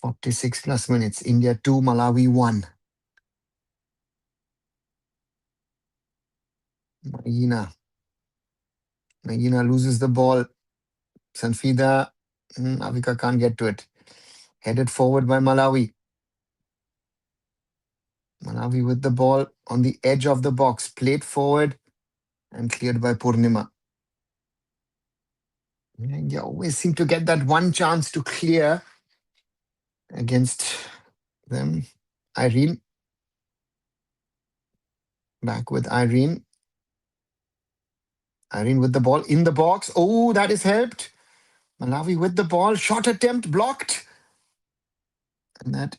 46 plus minutes. India 2, Malawi 1. Marina Nagina loses the ball. Sanfida, Avika can't get to it. Headed forward by Malawi. Malawi with the ball on the edge of the box. Played forward and cleared by Purnima. India always seem to get that one chance to clear against them. Irene. Back with Irene. Irene with the ball in the box. Oh, that is helped. Malawi with the ball. Shot attempt blocked. And that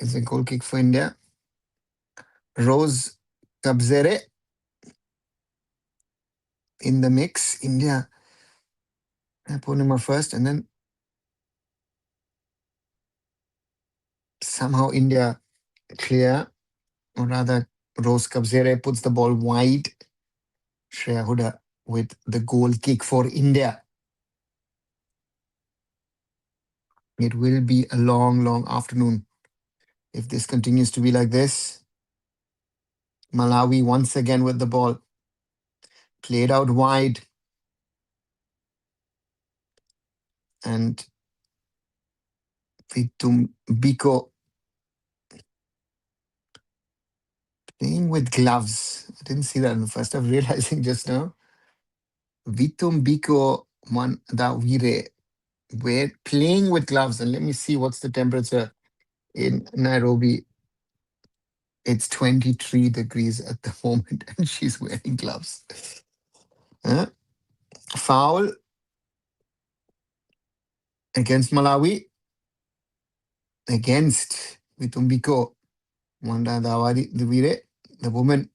is a goal kick for India. Rose Kabzere in the mix. India. Purnima first, and then somehow India clear. Or rather, Rose Kabzere puts the ball wide. Shreya Huda with the goal kick for India. It will be a long, long afternoon if this continues to be like this. Malawi once again with the ball. Played out wide. And Vitum Biko playing with gloves. I didn't see that in the first half, realizing just now. Vitum Biko Mandavire. We're playing with gloves. And let me see what's the temperature in Nairobi. It's 23 degrees at the moment, and she's wearing gloves. Foul against Malawi. Against Vitumbiko Manda Dawari Divire, the woman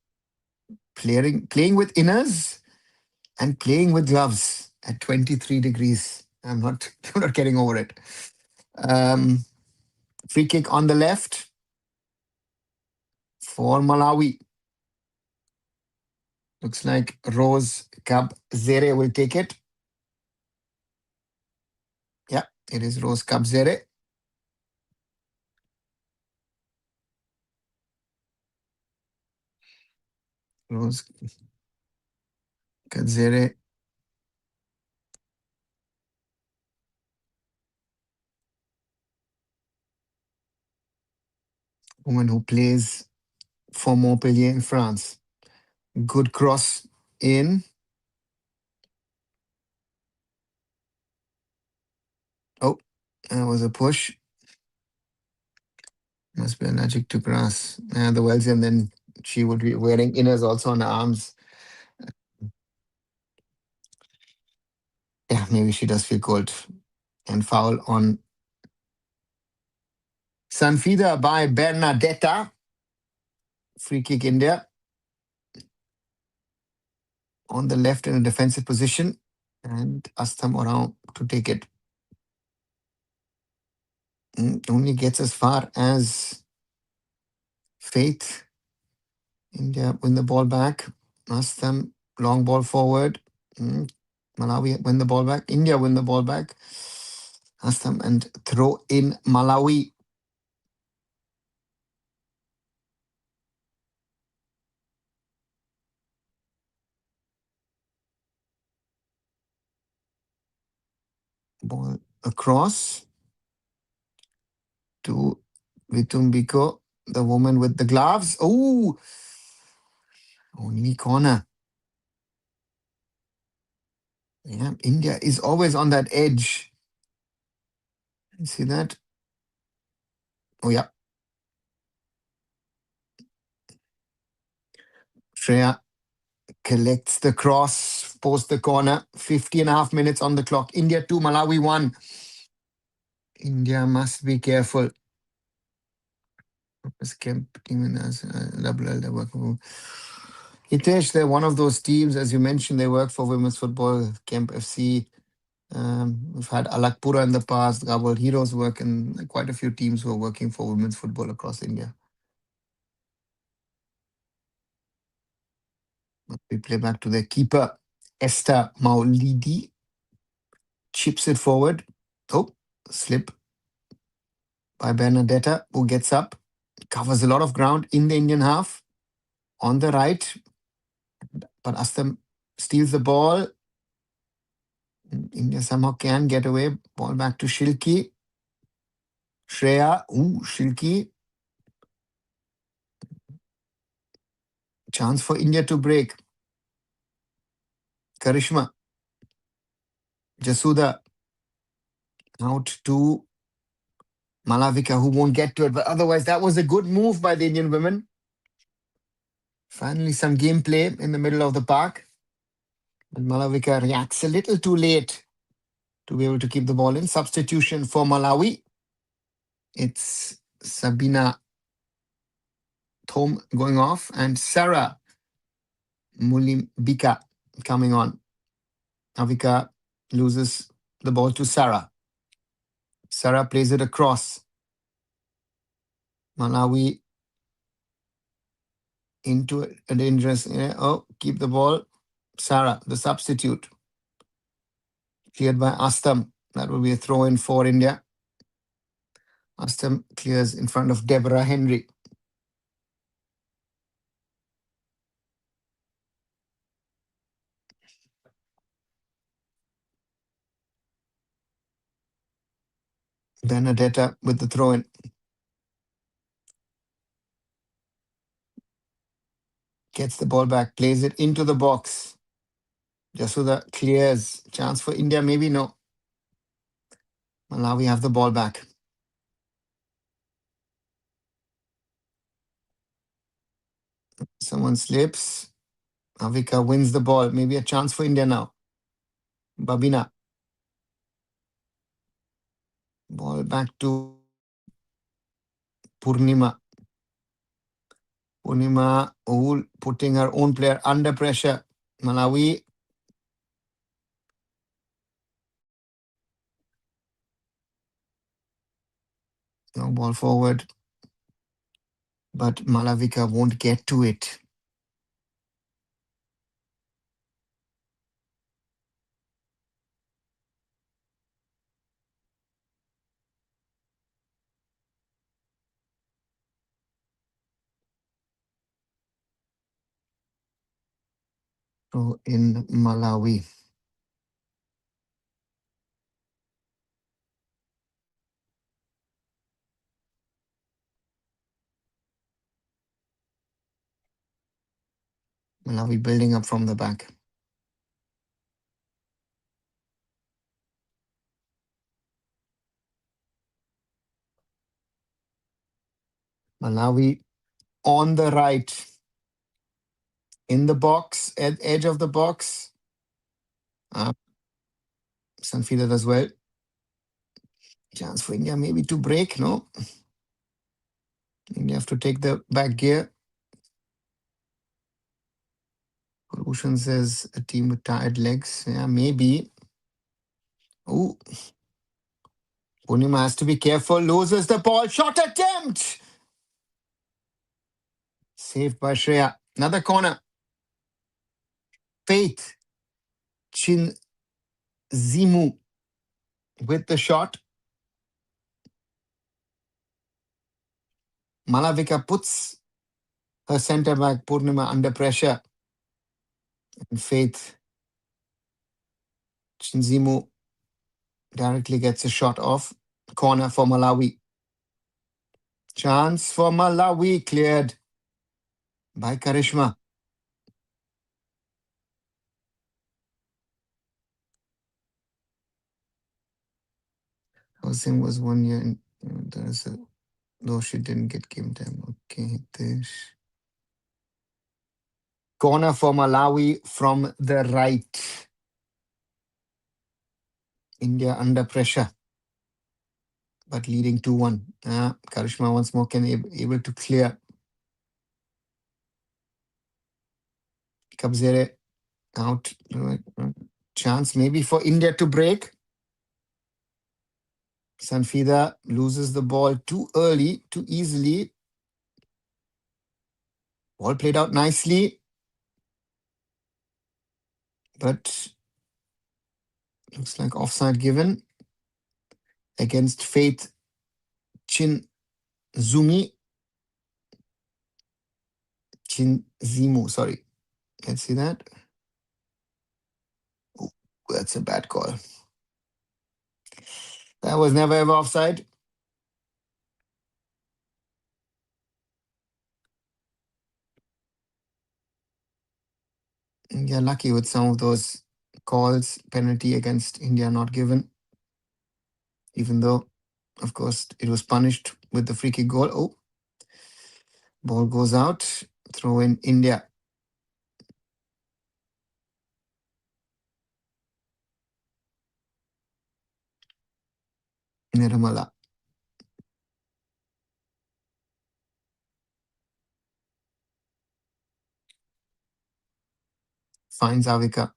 playing with inners and playing with gloves at 23 degrees. I'm not getting over it. Free kick on the left for Malawi. Looks like Rose Kabzere will take it. Yeah, it is Rose Kabzere. Rose Kabzere. Woman who plays for Montpellier in France. Good cross in. Oh, that was a push. Must be allergic to grass. Otherwise, and then she would be wearing inners also on her arms. Yeah, maybe she does feel cold. And foul on Sanfida by Bernadetta. Free kick India. On the left in a defensive position. And Astam around to take it. Only gets as far as Faith. India win the ball back. Astam, long ball forward. Malawi win the ball back. India win the ball back. Astam and throw in Malawi. Ball across to Vitumbiko, the woman with the gloves. Oh, only corner. Yeah, India is always on that edge. You see that? Oh, yeah. Shreya collects the cross, posts the corner. 50.5 minutes on the clock. India 2, Malawi 1. India must be careful. Hitesh, they're one of those teams, as you mentioned, they work for women's football, Kemp FC. We've had Alakpura in the past, Gabal Heroes work, and quite a few teams who are working for women's football across India. We play back to their keeper, Esther Maulidi. Chips it forward. Oh, slip by Bernadetta, who gets up, covers a lot of ground in the Indian half. On the right, But Astam steals the ball. India somehow can get away. Ball back to Shilki. Shreya. Shilki. Chance for India to break. Karishma. Jasuda. Out to Malavika, who won't get to it. But otherwise, that was a good move by the Indian women. Finally, some gameplay in the middle of the park. But Malavika reacts a little too late to be able to keep the ball in. Substitution for Malawi. It's Sabina Thom going off and Sarah Mulimbika coming on. Avika loses the ball to Sarah. Sarah plays it across. Malawi into a dangerous... keep the ball. Sarah, the substitute. Cleared by Astam. That will be a throw-in for India. Astam clears in front of Deborah Henry. Benedetta with the throw-in. Gets the ball back, plays it into the box. Jasuda clears. Chance for India, maybe no. Malawi have the ball back. Someone slips. Avika wins the ball. Maybe a chance for India now. Babina. Ball back to Purnima. Purnima putting her own player under pressure. Malawi. No ball forward. But Malavika won't get to it. So in Malawi. Malawi building up from the back. Malawi on the right. In the box, at edge of the box. Sanfida as well. Chance for India maybe to break, no? India have to take the back gear. Bhushan says a team with tired legs. Yeah, maybe. Oh. Purnima has to be careful. Loses the ball. Shot attempt. Saved by Shreya. Another corner. Faith Chinzimu with the shot. Malavika puts her centre back Purnima under pressure. And Faith Chinzimu directly gets a shot off. Corner for Malawi. Chance for Malawi cleared by Karishma. Housing was 1 year. Though she didn't get game time. Okay, Hitesh. Corner for Malawi from the right. India under pressure, but leading 2-1. Karishma once more able to clear. Kabzere out. Chance maybe for India to break. Sanfida loses the ball too early, too easily. Ball played out nicely. But looks like offside given against Faith Chinzimu, sorry. Let's see that. that's a bad call. That was never ever offside. India lucky with some of those calls. Penalty against India not given, even though, of course, it was punished with the free kick goal. Oh, ball goes out. Throw in India. Nirmala finds Avika,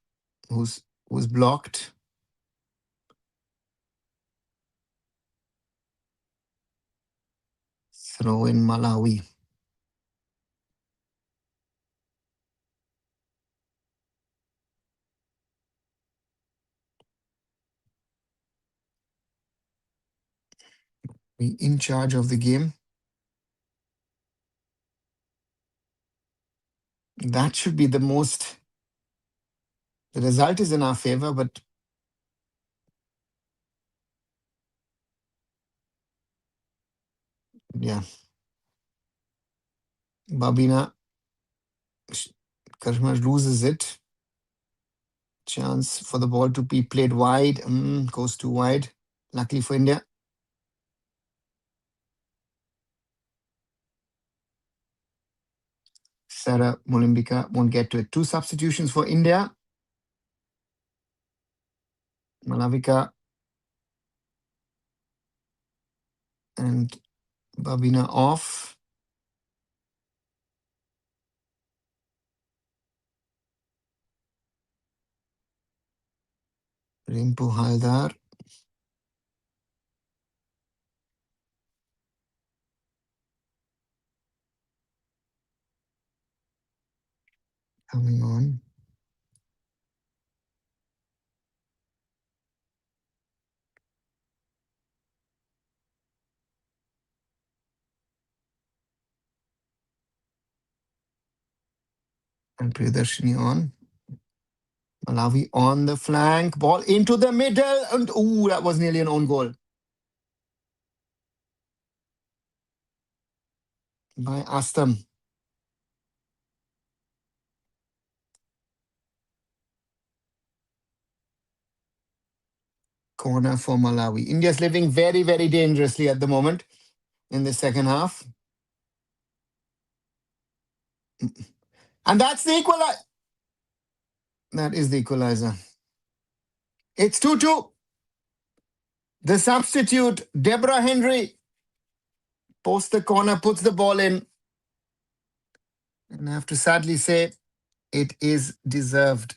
who's blocked. Throw in Malawi. We in charge of the game. That should be the most. The result is in our favor, but yeah, Babina Karma loses it. Chance for the ball to be played wide. Goes too wide. Luckily for India. Sarah Molimbika won't get to it. 2 substitutions for India. Malavika and Babina off. Rimpu Haldar. Coming on. And Priyadarshini on. Malawi on the flank. Ball into the middle. And that was nearly an own goal. By Astam. Corner for Malawi. India's living very, very dangerously at the moment in the second half. And that's the equalizer. That is the equalizer. It's 2-2. The substitute, Deborah Henry, posts the corner, puts the ball in. And I have to sadly say, it is deserved.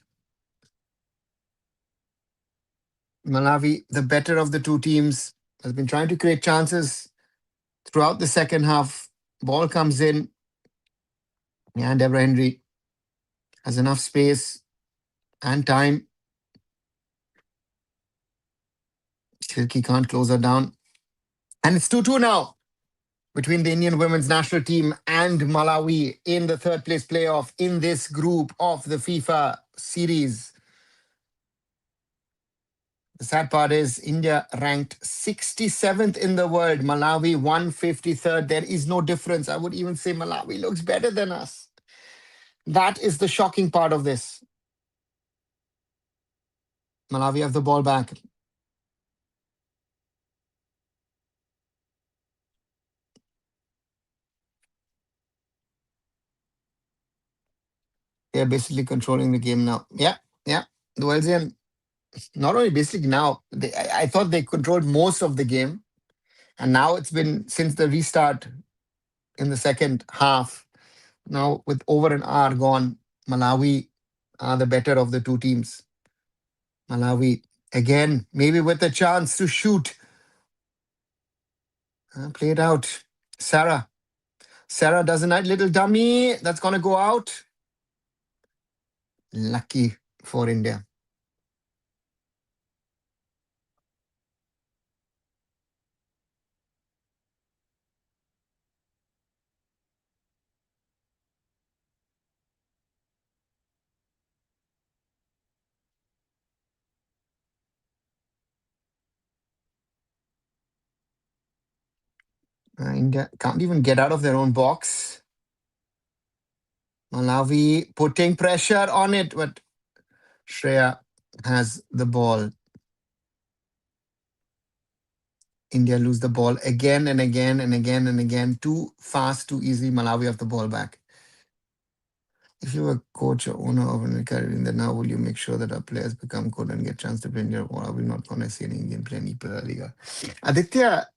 Malawi, the better of the two teams, has been trying to create chances throughout the second half. Ball comes in. And Deborah Henry has enough space and time. Shirki can't close her down. And it's 2-2 now between the Indian women's national team and Malawi in the third place playoff in this group of the FIFA Series. The sad part is India ranked 67th in the world, Malawi 153rd. There is no difference. I would even say Malawi looks better than us. That is the shocking part of this. Malawi have the ball back. They're basically controlling the game now. Yeah. The Wellsian, not only basically now, I thought they controlled most of the game. And now it's been since the restart in the second half. Now with over an hour gone, Malawi are the better of the two teams. Malawi again, maybe with a chance to shoot. Play it out. Sarah does a nice little dummy. That's going to go out. Lucky for India. India can't even get out of their own box. Malawi putting pressure on it, but Shreya has the ball. India lose the ball again and again and again and again. Too fast, too easy. Malawi have the ball back. If you were coach or owner of an academy, then now will you make sure that our players become good and get chance to play in Europe, or are we not going to see an Indian play in EPL Liga? Aditya,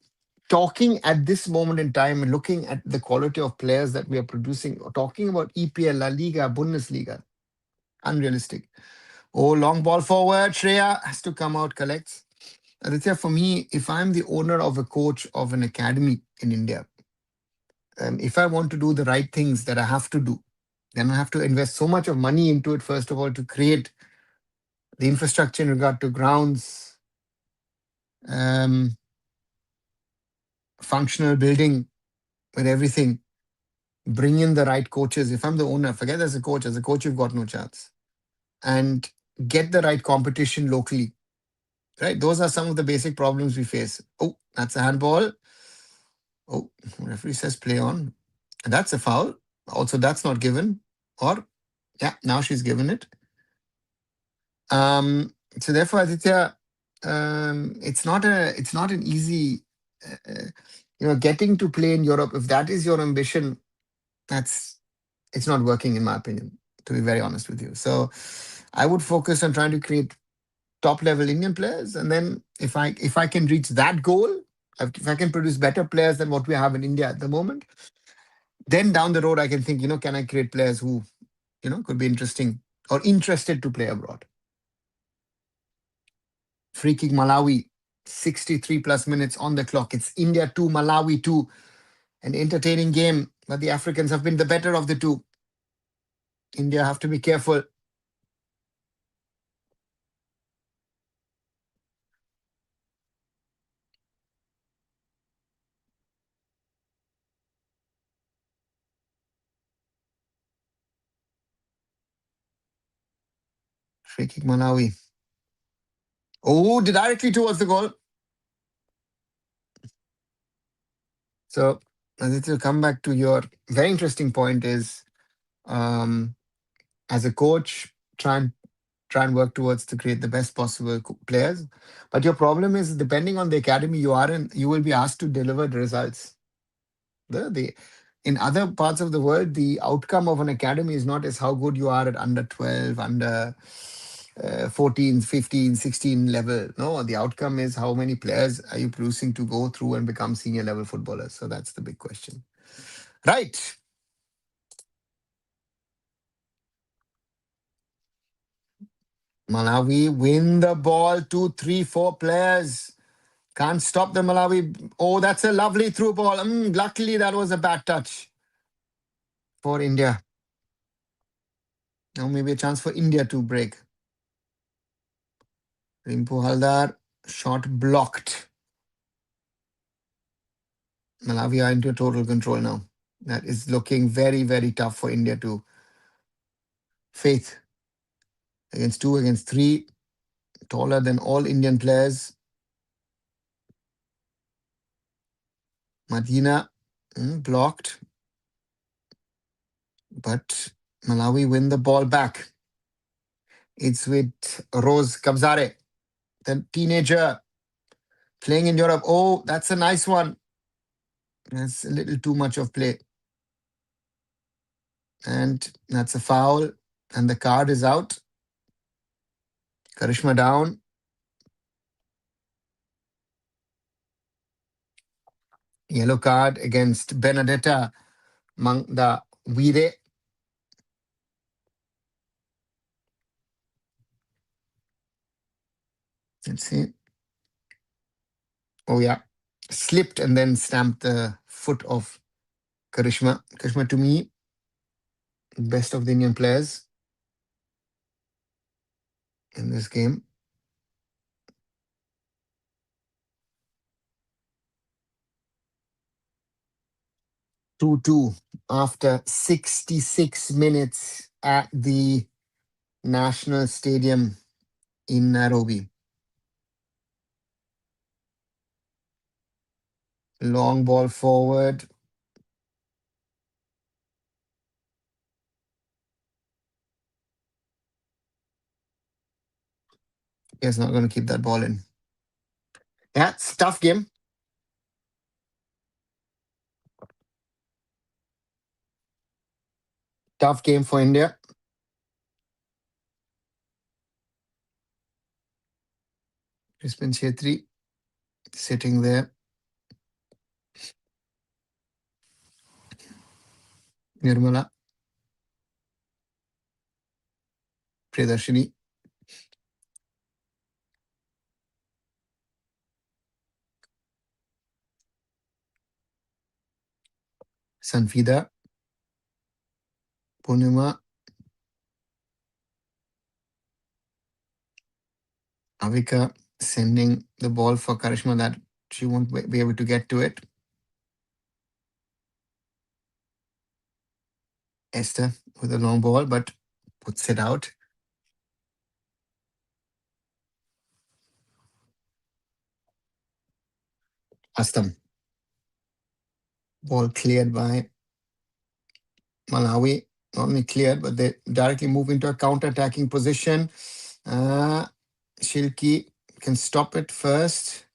talking at this moment in time and looking at the quality of players that we are producing, talking about EPL, La Liga, Bundesliga, unrealistic. Oh, long ball forward. Shreya has to come out, collects. Aditya, for me, if I'm the owner of a coach of an academy in India, if I want to do the right things that I have to do, then I have to invest so much of money into it, first of all, to create the infrastructure in regard to grounds, um, functional building, with everything. Bring in the right coaches. If I'm the owner, forget as a coach. As a coach, you've got no chance. And get the right competition locally. Right? Those are some of the basic problems we face. Oh, that's a handball. Oh, referee says play on. That's a foul. Also, that's not given. Or, yeah, now she's given it. So therefore, Aditya, it's not an easy, getting to play in Europe. If that is your ambition, that's it's not working in my opinion. To be very honest with you, so I would focus on trying to create top level Indian players, and then if I can reach that goal, if I can produce better players than what we have in India at the moment, then down the road I can think, can I create players who could be interesting or interested to play abroad. Free kick Malawi, 63 plus minutes on the clock. It's India 2, Malawi 2. An entertaining game, but the Africans have been the better of the two. India have to be careful. Free kick Malawi. Oh, directly towards the goal. So, to come back to your very interesting point is, as a coach, try and work towards to create the best possible players. But your problem is, depending on the academy you are in, you will be asked to deliver the results. The in other parts of the world, the outcome of an academy is not as how good you are at under 12, under 14, 15, 16 level. No, the outcome is how many players are you producing to go through and become senior level footballers. So that's the big question. Right. Malawi win the ball. 2, 3, 4 players. Can't stop the Malawi. Oh, that's a lovely through ball. Luckily, that was a bad touch for India. Now maybe a chance for India to break. Rimpu Haldar, shot blocked. Malawi are into total control now. That is looking very, very tough for India to Faith against 2, against 3. Taller than all Indian players. Madina blocked. But Malawi win the ball back. It's with Rose Kabzare, the teenager playing in Europe. Oh, that's a nice one. That's a little too much of play. And that's a foul. And the card is out. Karishma down. Yellow card against Benedetta Mangda Wire. Let's see. Oh, yeah. Slipped and then stamped the foot of Karishma. Karishma, to me, best of the Indian players in this game. 2-2 after 66 minutes at the National Stadium in Nairobi. Long ball forward. He's not going to keep that ball in. Yeah, it's a tough game. Tough game for India. Crispin Chetri sitting there. Nirmala. Priyadarshini. Sanfida. Purnima. Avika sending the ball for Karishma that she won't be able to get to it. Esther with a long ball, but puts it out. Astam. Ball cleared by Malawi. Not only cleared, but they directly move into a counter-attacking position. Shilki can stop it first.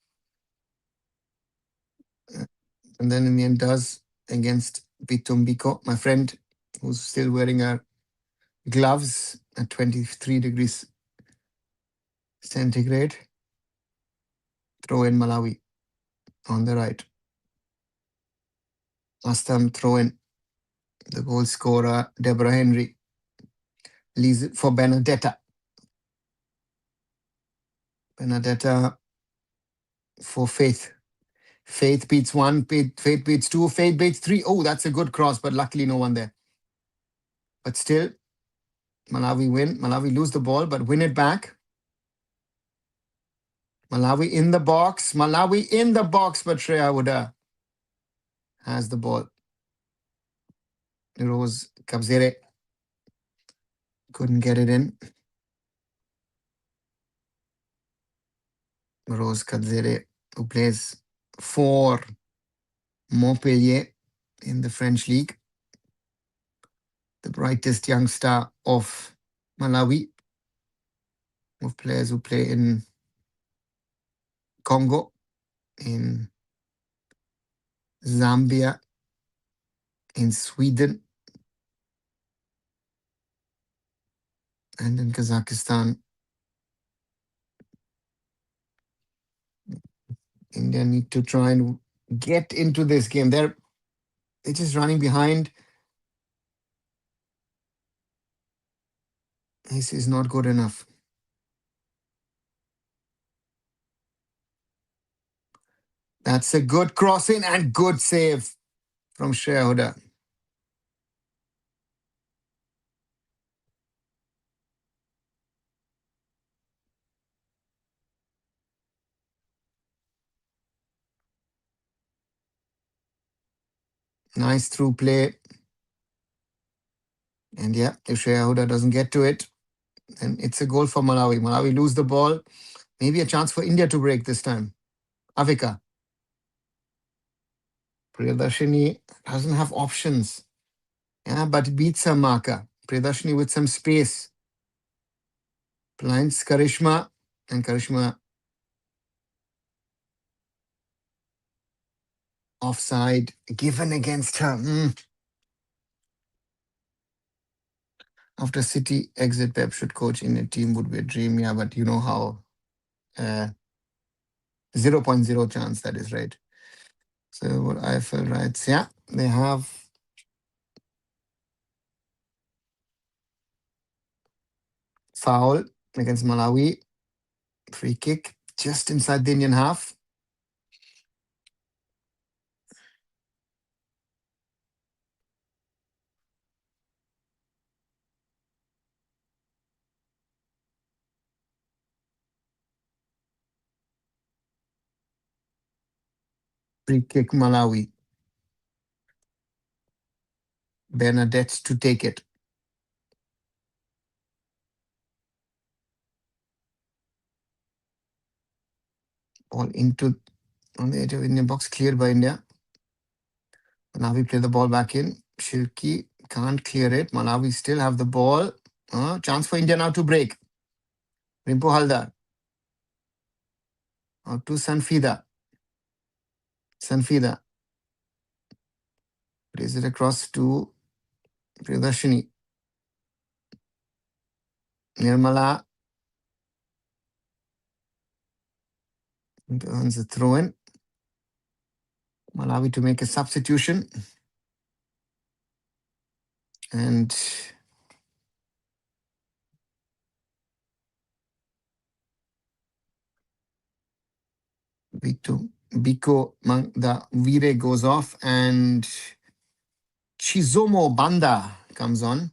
And then in the end does against Bitumbiko, my friend, who's still wearing her gloves at 23 degrees centigrade. Throw in Malawi on the right. Astam throw in. The goal scorer, Deborah Henry, leaves it for Benedetta. Benedetta for Faith. Faith beats one, Faith beats two, Faith beats three. Oh, that's a good cross, but luckily no one there. But still, Malawi win. Malawi lose the ball, but win it back. Malawi in the box. Malawi in the box, but Shreya Uda has the ball. Rose Kabzere couldn't get it in. Rose Kabzere, who plays for Montpellier in the French league. The brightest young star of Malawi, of players who play in Congo, in Zambia, in Sweden, and in Kazakhstan. India need to try and get into this game. They're just running behind. This is not good enough. That's a good crossing and good save from Shreya Huda. Nice through play. And yeah, if Shreya Huda doesn't get to it, then it's a goal for Malawi. Malawi lose the ball. Maybe a chance for India to break this time. Avika. Priyadarshini doesn't have options. Yeah, but beats her marker. Priyadarshini with some space. Blinds Karishma. And Karishma offside. Given against her. After City exit, Pep should coach in a team would be a dream. Yeah, but you know how 0.0 chance that is, right? So what IFL writes, yeah, they have foul against Malawi. Free kick just inside the Indian half. Free kick Malawi. Bernadette to take it. All into On the edge of Indian box, cleared by India. Malawi play the ball back in. Shilki can't clear it. Malawi still have the ball. Chance for India now to break. Rimpo Haldar. Out to Sanfida. Sanfida. Plays it across to Priyadarshini. Nirmala earns a throw in. Malawi to make a substitution. And Biko Mangda Vire goes off and Chizomo Banda comes on.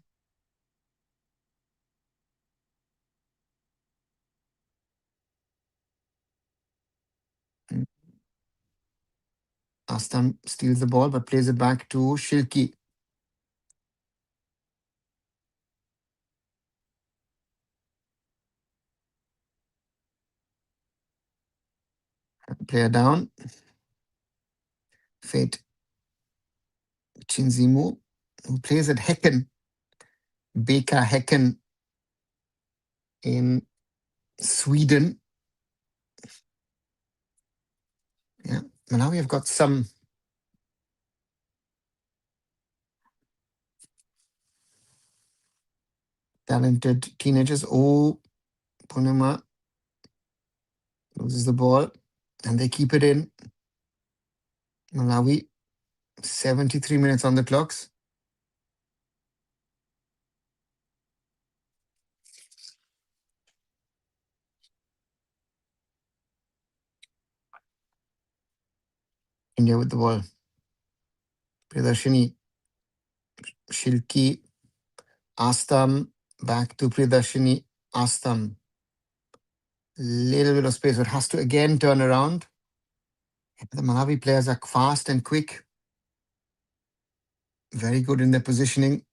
Astam steals the ball but plays it back to Shilki. Player down. Fate Chinzimu, who plays at Häcken. Beka Häcken in Sweden. Yeah, Malawi have got some talented teenagers. Oh, Punima loses the ball and they keep it in. Malawi, 73 minutes on the clocks. India with the ball. Priyadarshini, Shilki, Astam, back to Priyadarshini, Astam. Little bit of space, but has to again turn around. The Malawi players are fast and quick. Very good in their positioning.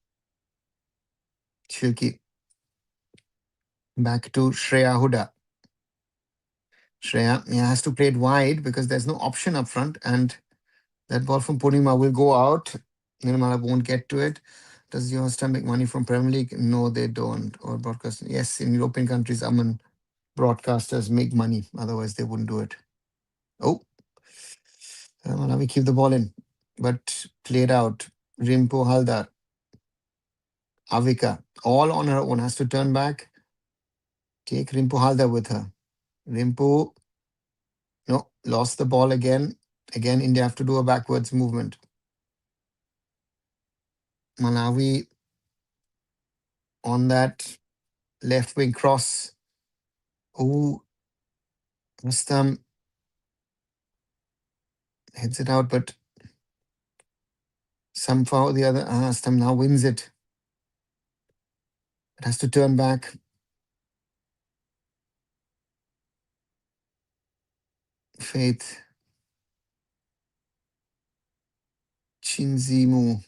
Shilki. Back to Shreya Huda. Shreya has to play it wide because there's no option up front. And that ball from Purnima will go out. Nirmala won't get to it. Does Youngster make money from Premier League? No, they don't. Or broadcasting. Yes, in European countries, Aman, broadcasters make money. Otherwise, they wouldn't do it. Oh. Malawi keep the ball in. But played out. Rimpo Haldar. Avika. All on her own. Has to turn back. Take Rimpo Haldar with her. Rimpo. No, lost the ball again. Again, India have to do a backwards movement. Malawi on that left wing cross. Oh, Rustam heads it out, but somehow the other Rustam now wins it. It has to turn back. Faith Chinzimu.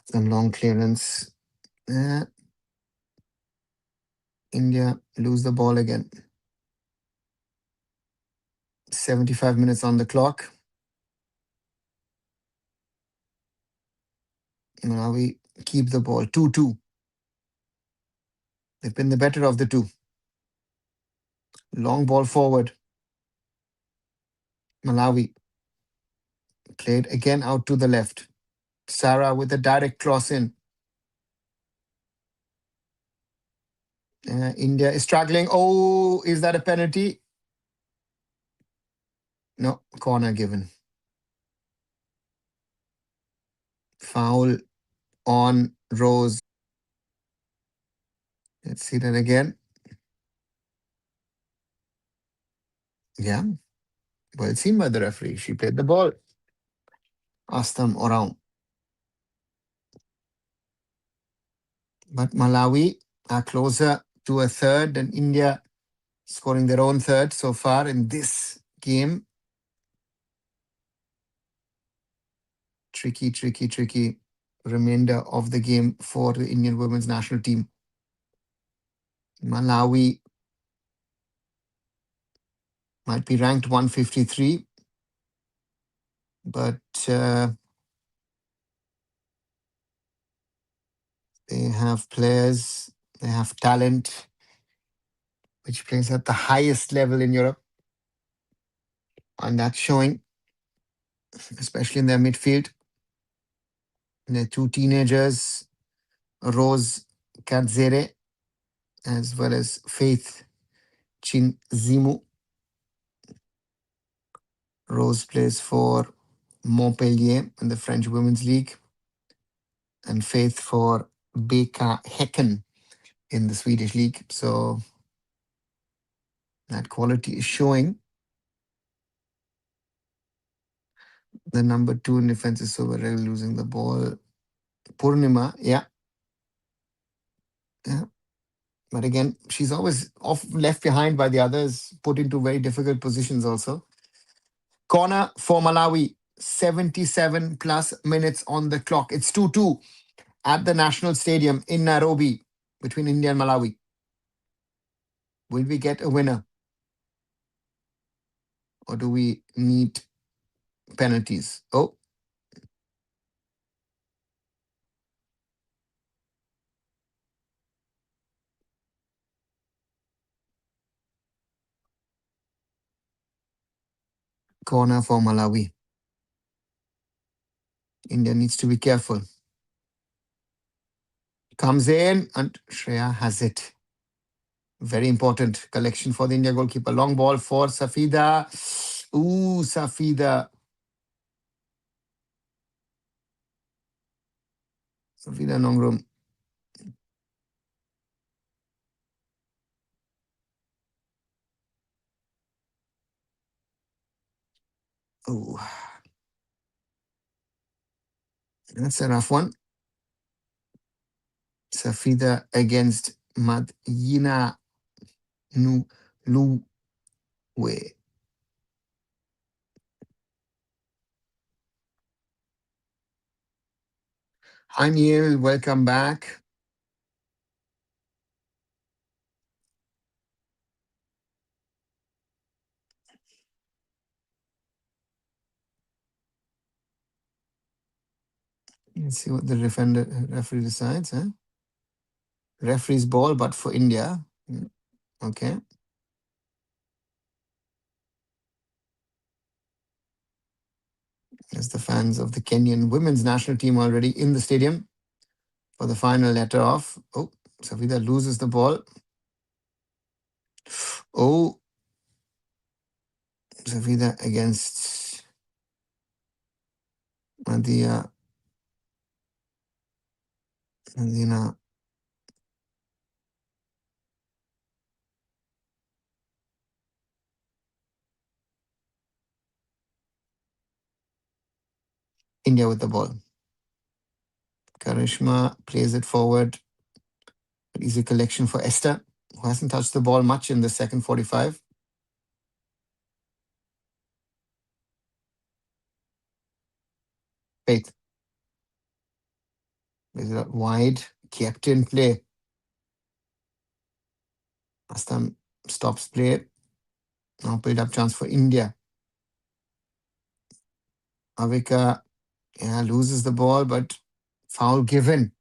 Some long clearance. India lose the ball again. 75 minutes on the clock. Malawi keep the ball. 2-2. They've been the better of the two. Long ball forward. Malawi played again out to the left. Sarah with a direct cross in. India is struggling. Oh, is that a penalty? No, corner given. Foul on Rose. Let's see that again. Yeah, well seen by the referee. She played the ball. Astam around. But Malawi are closer to a third and India scoring their own third so far in this game. Tricky. remainder of the game for the Indian women's national team. Malawi might be ranked 153, but they have players, they have talent, which plays at the highest level in Europe. And that's showing, especially in their midfield. Their two teenagers, Rose Kadzere, as well as Faith Chinzimu. Rose plays for Montpellier in the French Women's League, and Faith for BK Häcken in the Swedish league. So that quality is showing. The number 2 in defense is Soberel losing the ball. Purnima, yeah. But again, she's always left behind by the others, put into very difficult positions also. Corner for Malawi, 77 plus minutes on the clock. It's 2-2 at the National Stadium in Nairobi between India and Malawi. Will we get a winner? Or do we need penalties? Oh. Corner for Malawi. India needs to be careful. Comes in and Shreya has it. Very important collection for the India goalkeeper. Long ball for Safida. Ooh, Safida. Safida Nongrum. Ooh. That's a rough one. Safida against Madyina Luwe. Hi Neil, welcome back. Let's see what the referee decides. Huh? Referee's ball, but for India. Okay. There's the fans of the Kenyan women's national team already in the stadium for the final letter off. Oh, Safida loses the ball. Oh, Safida against Madina. India with the ball. Karishma plays it forward. Easy collection for Esther, who hasn't touched the ball much in the second 45. Faith. Plays it out wide. Kept in play. Astam stops play. Now build up chance for India. Avika loses the ball, but foul given.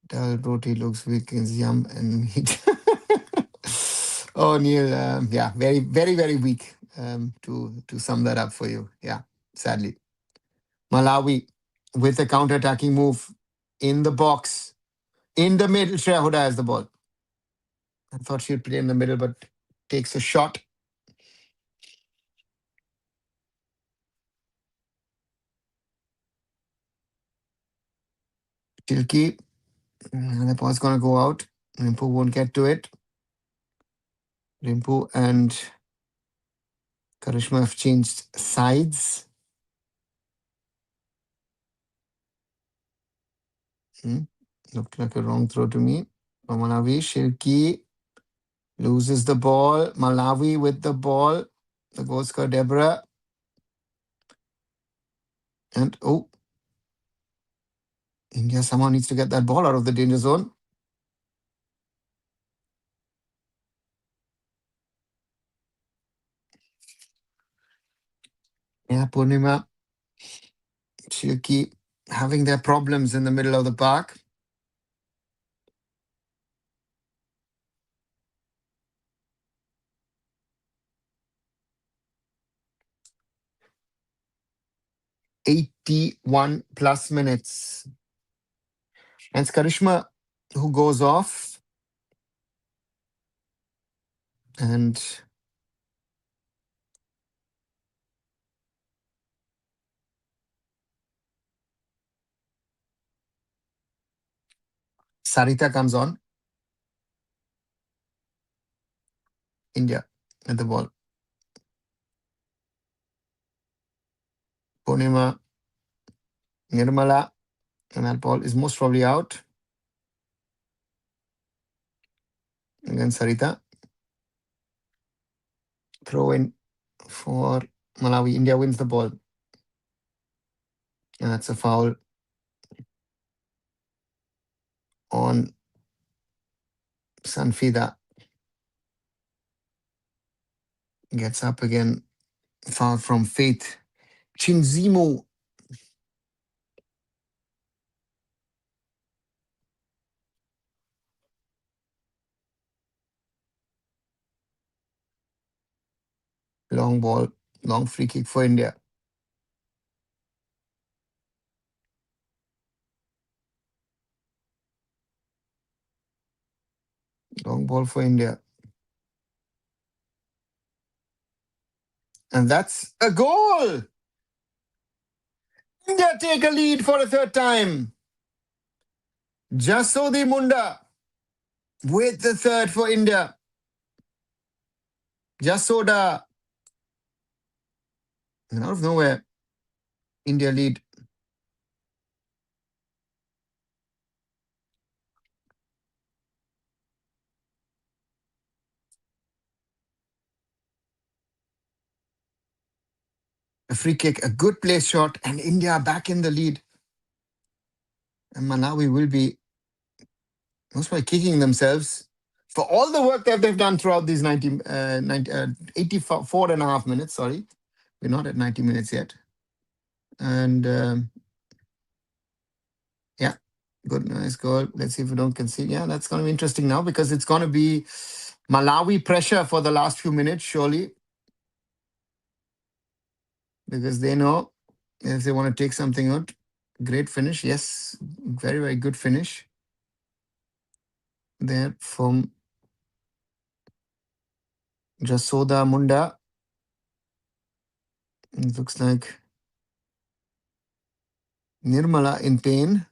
Dal Roti looks weak in yum and meat. Oh, Neil, yeah, very, very, very weak to sum that up for you. Yeah, sadly. Malawi with a counter-attacking move in the box. In the middle, Shreya Huda has the ball. I thought she'd play in the middle, but takes a shot. Tilki, the ball's going to go out. Rimpu won't get to it. Rimpu and Karishma have changed sides. Looked like a wrong throw to me. Malawi, Shilki loses the ball. Malawi with the ball. The goal scorer, Deborah. And India somehow needs to get that ball out of the danger zone. Yeah, Purnima, she'll keep having their problems in the middle of the park. +81 minutes. And it's Karishma who goes off. And Sarita comes on. India at the ball. Purnima, Nirmala, and that ball is most probably out. Again, Sarita. Throw in for Malawi. India wins the ball. And that's a foul on Sanfida. Gets up again. Foul from Faith. Chinzimu. Long ball. Long free kick for India. Long ball for India. And that's a goal. India take a lead for a third time. Jasodi Munda with the third for India. Jasoda. And out of nowhere, India lead. A free kick, a good place shot, and India back in the lead. And Malawi will be most by kicking themselves for all the work that they've done throughout these 84 and a half minutes. Sorry, we're not at 90 minutes yet. And yeah, good, nice goal. Let's see if we don't concede. Yeah, that's going to be interesting now because it's going to be Malawi pressure for the last few minutes, surely. Because they know if they want to take something out. Great finish. Yes, very, very good finish there from Jasoda Munda. It looks like Nirmala in pain.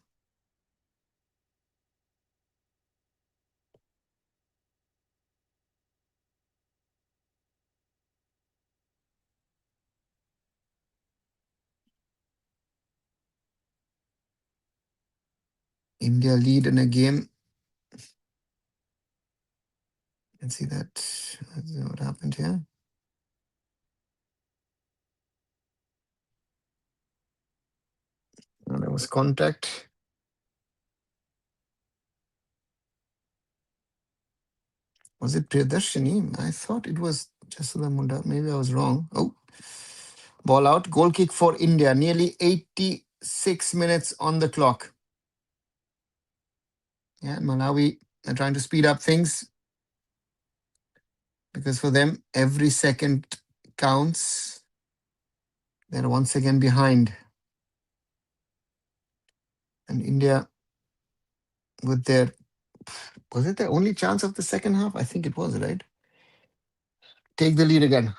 India lead in a game. Let's see that. Let's see what happened here. Oh, there was contact. Was it Priyadarshini? I thought it was Jasoda Munda. Maybe I was wrong. Oh, ball out. Goal kick for India. Nearly 86 minutes on the clock. Yeah, Malawi are trying to speed up things because for them, every second counts. They're once again behind. And India, with their, was it their only chance of the second half? I think it was, right? Take the lead again.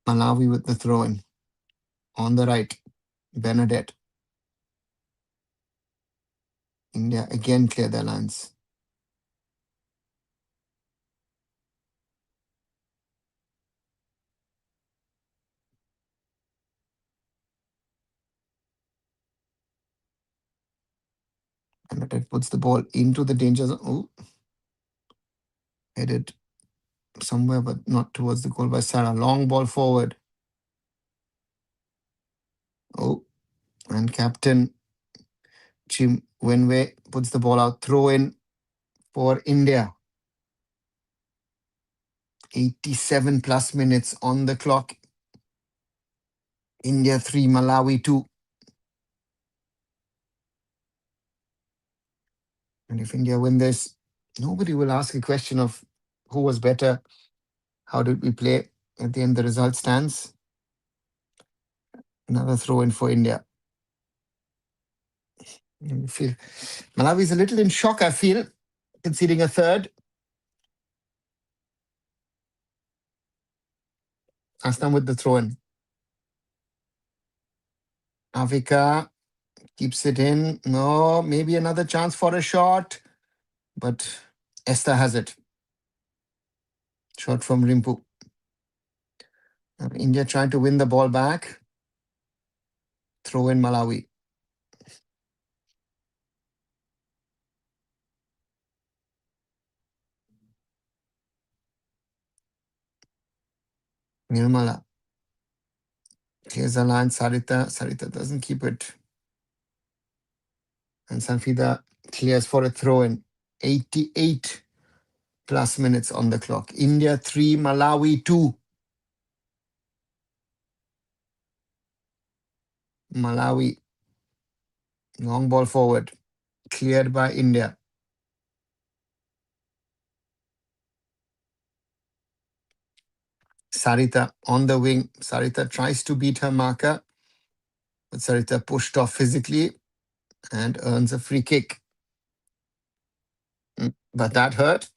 Malawi with the throw in. On the right, Benedette. India again clear their lines. That puts the ball into the danger zone. Oh, headed somewhere, but not towards the goal by Sarah. Long ball forward. Oh, and captain Jim Wenway puts the ball out. Throw in for India. 87 plus minutes on the clock. India 3, Malawi 2. And if India win this, nobody will ask a question of who was better, how did we play. At the end, the result stands. Another throw in for India. I feel Malawi is a little in shock, I feel, conceding a third. Aslam with the throw in. Avika keeps it in. No, maybe another chance for a shot. But Esther has it. Shot from Rimpu. India trying to win the ball back. Throw in Malawi. Nirmala. Here's the line. Sarita. Sarita doesn't keep it. And Sanfida clears for a throw in. 88 plus minutes on the clock. India 3, Malawi 2. Malawi. Long ball forward. Cleared by India. Sarita on the wing. Sarita tries to beat her marker. But Sarita pushed off physically and earns a free kick. But that hurt.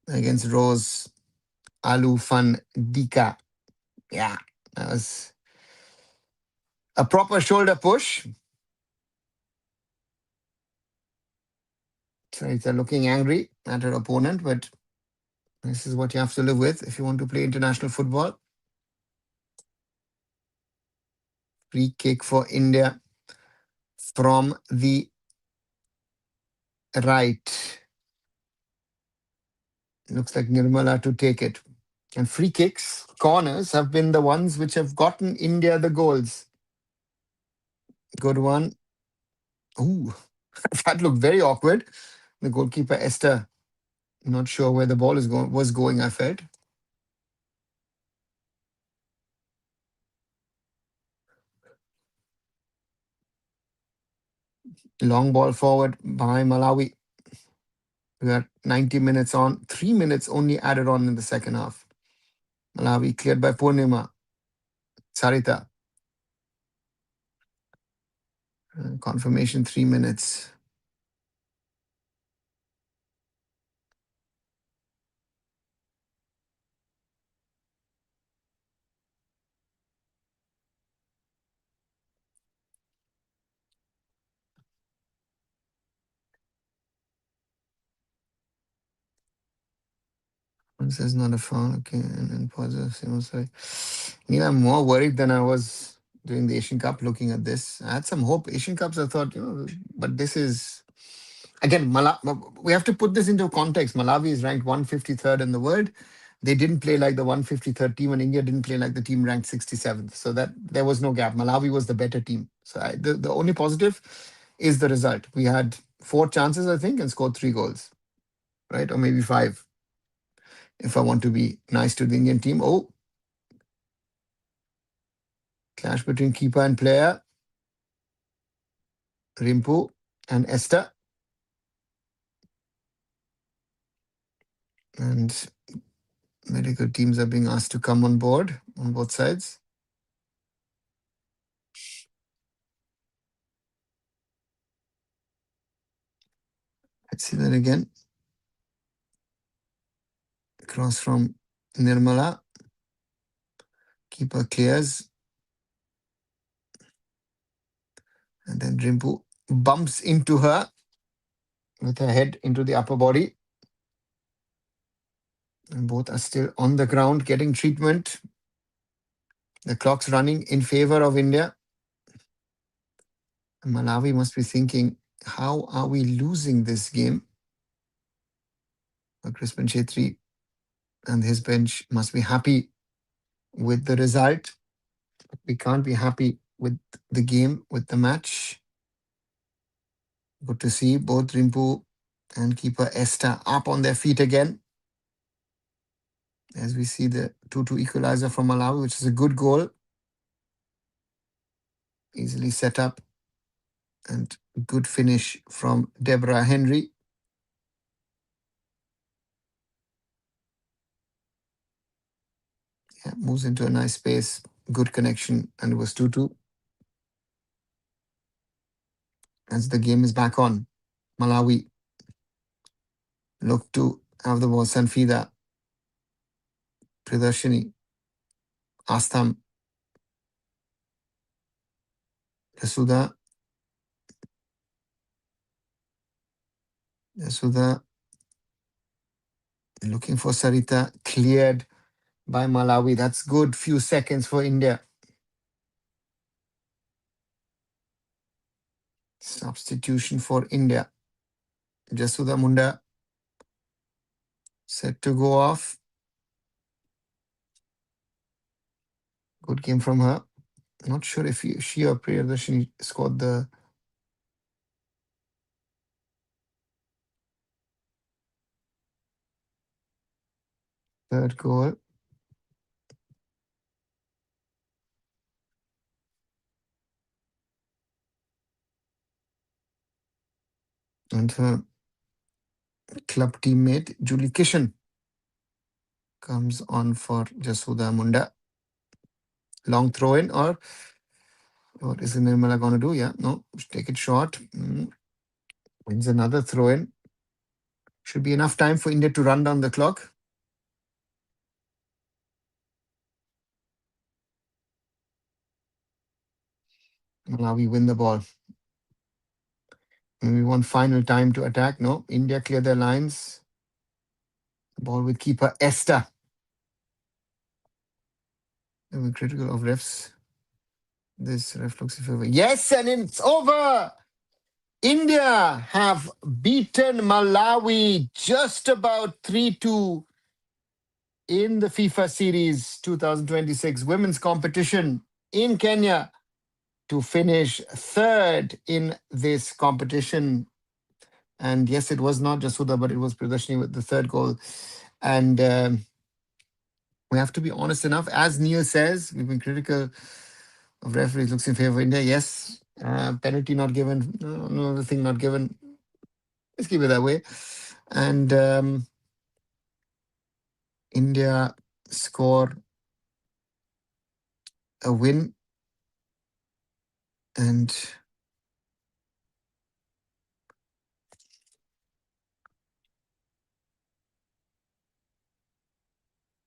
Against Rose Alu Fan Dika. Yeah, that was a proper shoulder push. Sarita looking angry at her opponent, but this is what you have to live with if you want to play international football. Free kick for India from the right. Looks like Nirmala to take it. And free kicks, corners, have been the ones which have gotten India the goals. Good one. Ooh, that looked very awkward. The goalkeeper, Esther, not sure where the ball was going, I felt. Long ball forward by Malawi. We got 90 minutes on. 3 minutes only added on in the second half. Malawi cleared by Purnima. Sarita. Confirmation 3 minutes. One says not a foul. Okay, and then pauses. Sorry. I'm more worried than I was during the Asian Cup looking at this. I had some hope. Asian Cups, I thought, but this is again, we have to put this into context. Malawi is ranked 153rd in the world. They didn't play like the 153rd team, and India didn't play like the team ranked 67th. So that there was no gap. Malawi was the better team. So the only positive is the result. We had 4 chances, I think, and scored 3 goals, right? Or maybe 5. If I want to be nice to the Indian team. Oh, clash between keeper and player. Rimpu and Esther. And medical teams are being asked to come on board on both sides. Let's see that again. Cross from Nirmala. Keeper clears. And then Rimpu bumps into her with her head into the upper body. And both are still on the ground getting treatment. The clock's running in favor of India. Malawi must be thinking, how are we losing this game? Crispin Chetri and his bench must be happy with the result. We can't be happy with the game, with the match. Good to see both Rimpu and keeper Esther up on their feet again. As we see the 2-2 equalizer from Malawi, which is a good goal. Easily set up and good finish from Deborah Henry. Yeah, moves into a nice space. Good connection, and it was 2-2. As the game is back on, Malawi look to have the ball. Sanfida, Pridarshini, Astam, Yasuda, looking for Sarita, cleared by Malawi. That's good. Few seconds for India. Substitution for India. Jasuda Munda set to go off. Good game from her. Not sure if she or Priyadarshini scored the third goal. And her club teammate Julie Kishan comes on for Jasuda Munda. Long throw in, or what is Nirmala going to do? Yeah, no, take it short. Wins another throw in. Should be enough time for India to run down the clock. Malawi win the ball. Maybe one final time to attack. No, India clear their lines. Ball with keeper Esther. They were critical of refs. This ref looks in favor. Yes, and it's over. India have beaten Malawi just about 3-2 in the FIFA Series 2026 women's competition in Kenya to finish third in this competition. And yes, it was not Jasuda, but it was Pridarshini with the third goal. And we have to be honest enough. As Neil says, we've been critical of referees. Looks in favor of India. Yes, penalty not given. No other thing not given. Let's keep it that way. And India score a win. And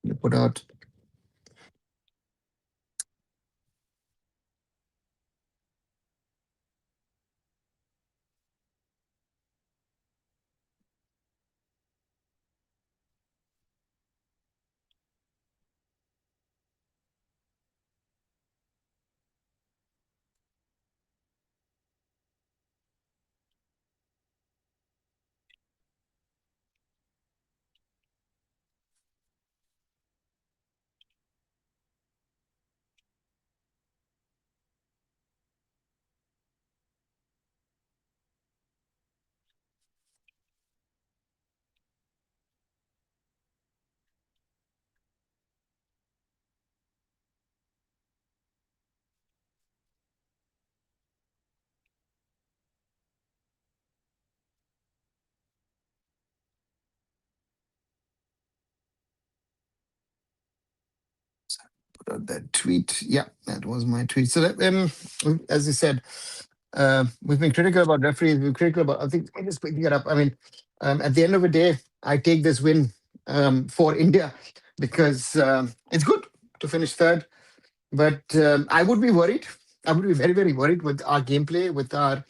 you put out that tweet. Yeah, that was my tweet. So that, as you said, we've been critical about referees. We've been critical about. I think I'm just picking it up. I mean, at the end of the day, I take this win for India because it's good to finish third. But I would be worried. I would be very, very worried with our gameplay, with our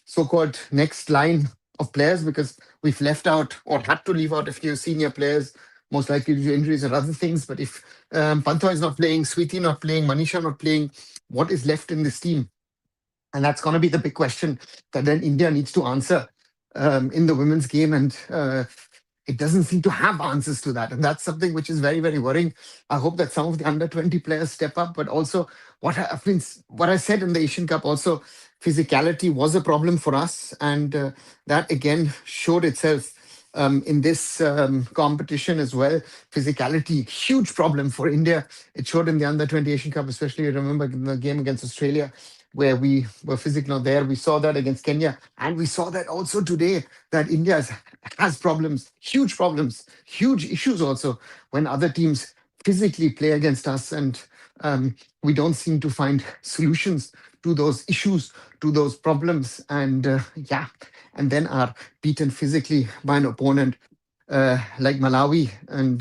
so-called next line of players, because we've left out or had to leave out a few senior players, most likely due to injuries or other things. But if Pantha is not playing, Sweetie not playing, Manisha not playing, what is left in this team? And that's going to be the big question that then India needs to answer in the women's game. And it doesn't seem to have answers to that. And that's something which is very, very worrying. I hope that some of the under 20 players step up, but also what I said in the Asian Cup also, physicality was a problem for us. And that again showed itself in this competition as well. Physicality, huge problem for India. It showed in the under 20 Asian Cup, especially remember in the game against Australia, where we were physically not there. We saw that against Kenya. And we saw that also today that has problems, huge issues also when other teams physically play against us. And we don't seem to find solutions to those issues, to those problems. And and then are beaten physically by an opponent like Malawi. And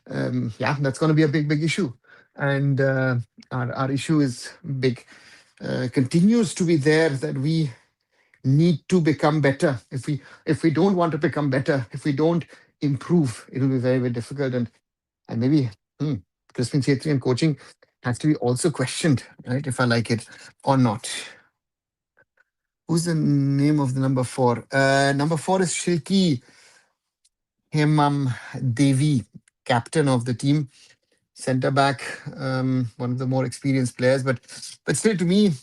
that's going to be a big, big issue. And our issue is big, continues to be there, that we need to become better. If we don't want to become better, if we don't improve, it will be very, very difficult. And maybe Crispin Chetri and coaching has to be also questioned, right? If I like it or not. Who's the name of the number 4? Number 4 is Shilki Hemam Devi, captain of the team, centre back, one of the more experienced players. But still, to me,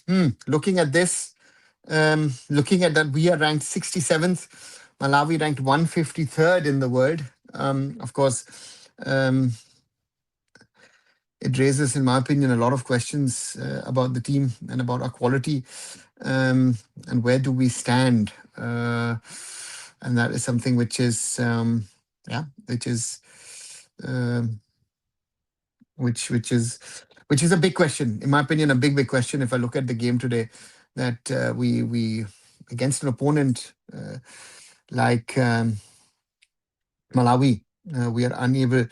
looking at this, looking at that, we are ranked 67th, Malawi ranked 153rd in the world. Of course, it raises, in my opinion, a lot of questions about the team and about our quality, and where do we stand. And that is something which is, which is a big question, in my opinion, a big question. If I look at the game today, that we against an opponent like Malawi, we are unable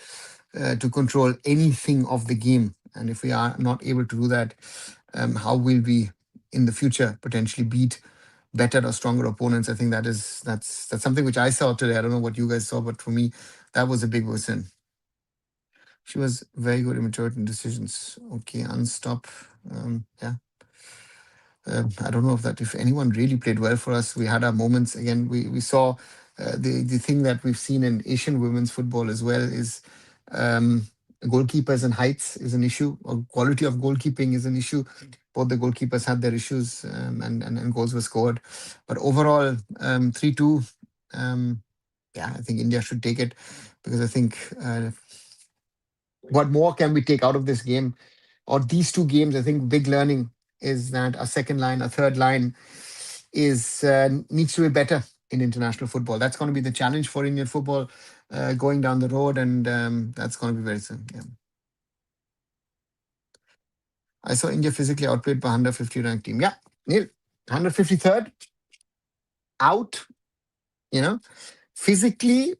to control anything of the game. And if we are not able to do that, how will we in the future potentially beat better or stronger opponents? I think that's something which I saw today. I don't know what you guys saw, but for me, that was a big person. She was very good, immature in decisions. Okay, unstop. I don't know if anyone really played well for us. We had our moments. Again, we saw the thing that we've seen in Asian women's football as well is goalkeepers and heights is an issue, or quality of goalkeeping is an issue. Both the goalkeepers had their issues, and goals were scored. But overall, 3-2. I think India should take it, because I think what more can we take out of this game or these two games? I think big learning is that a second line, a third line is needs to be better in international football. That's going to be the challenge for Indian football going down the road, and that's going to be very soon. Yeah. I saw India physically outplayed by 150 ranked team. Yeah, Neil, 153rd out. Physically,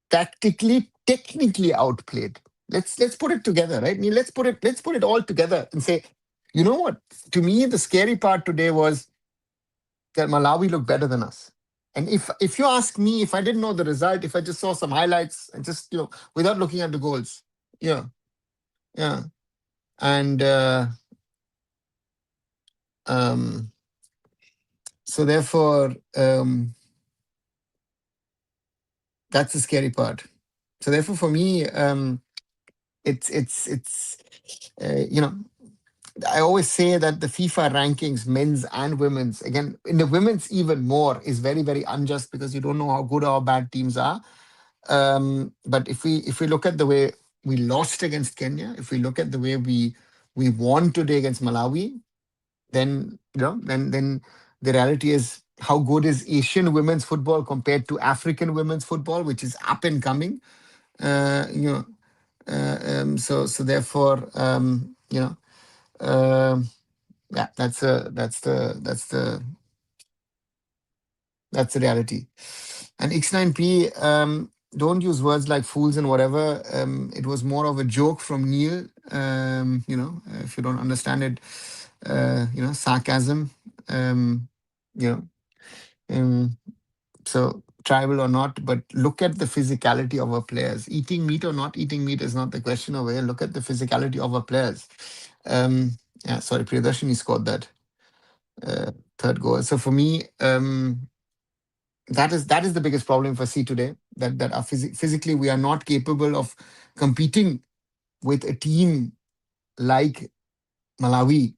tactically, technically outplayed. Let's put it together, right? Neil, let's put it all together and say, you know what? To me, the scary part today was that Malawi looked better than us. And if you ask me, if I didn't know the result, if I just saw some highlights and just without looking at the goals, yeah, and so therefore, that's the scary part. So therefore, for me, it's I always say that the FIFA rankings, men's and women's, again, in the women's even more, is very, very unjust, because you don't know how good or bad teams are. But if we look at the way we lost against Kenya, if we look at the way we won today against Malawi, then then the reality is, how good is Asian women's football compared to African women's football, which is up and coming. So therefore, that's the reality. And X9P, don't use words like fools and whatever. It was more of a joke from Neil. If you don't understand it, sarcasm. So tribal or not, but look at the physicality of our players. Eating meat or not eating meat is not the question over here. Look at the physicality of our players. Sorry, Priyadarshini scored that. uh, third goal. So for me, that is the biggest problem if I see today, that our physically we are not capable of competing with a team like Malawi.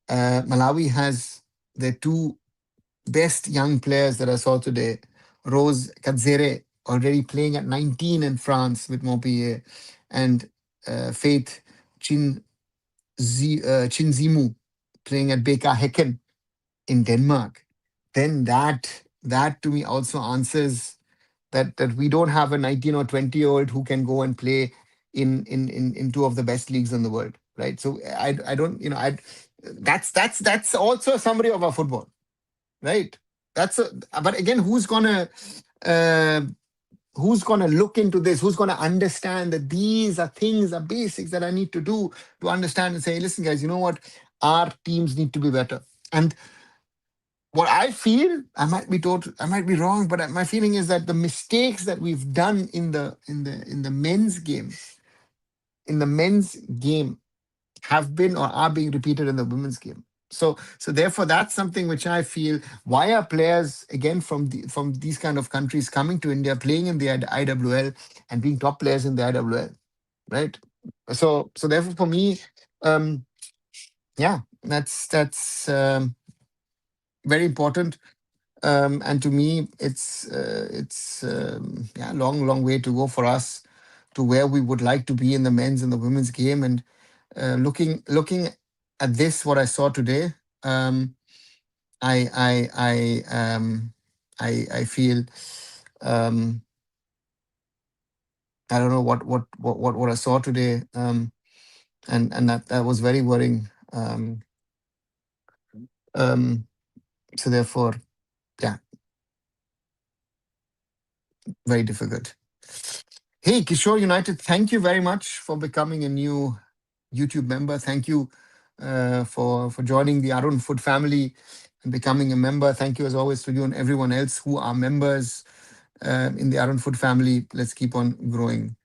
Malawi has the two best young players that I saw today. Rose Kadzere, already playing at 19 in France with Montpellier, and Faith Chinzimu playing at Beka Häcken in Denmark. Then that to me also answers that we don't have a 19 or 20-year-old who can go and play in two of the best leagues in the world, right? So I don't, that's also a summary of our football, right? That's a, but again, uh, who's gonna look into this? Who's gonna understand that these are things, are basics that I need to do to understand and say, listen, guys, you know what? Our teams need to be better. And what I feel, I might be wrong, but my feeling is that the mistakes that we've done in the men's game have been or are being repeated in the women's game. So therefore, that's something which I feel. Why are players again from these kind of countries coming to India, playing in the IWL and being top players in the IWL, right? So therefore, for me, um, yeah, that's very important. And to me, it's yeah, long way to go for us to where we would like to be in the men's and the women's game. And looking at this, what I saw today, um, I feel, um, I don't know what I saw today, and that was very worrying. Um, so therefore, yeah, very difficult. Hey, Kishore United, thank you very much for becoming a new YouTube member. Thank you for joining the Arun Foot family and becoming a member. Thank you as always to you and everyone else who are members in the Arun Foot family. Let's keep on growing.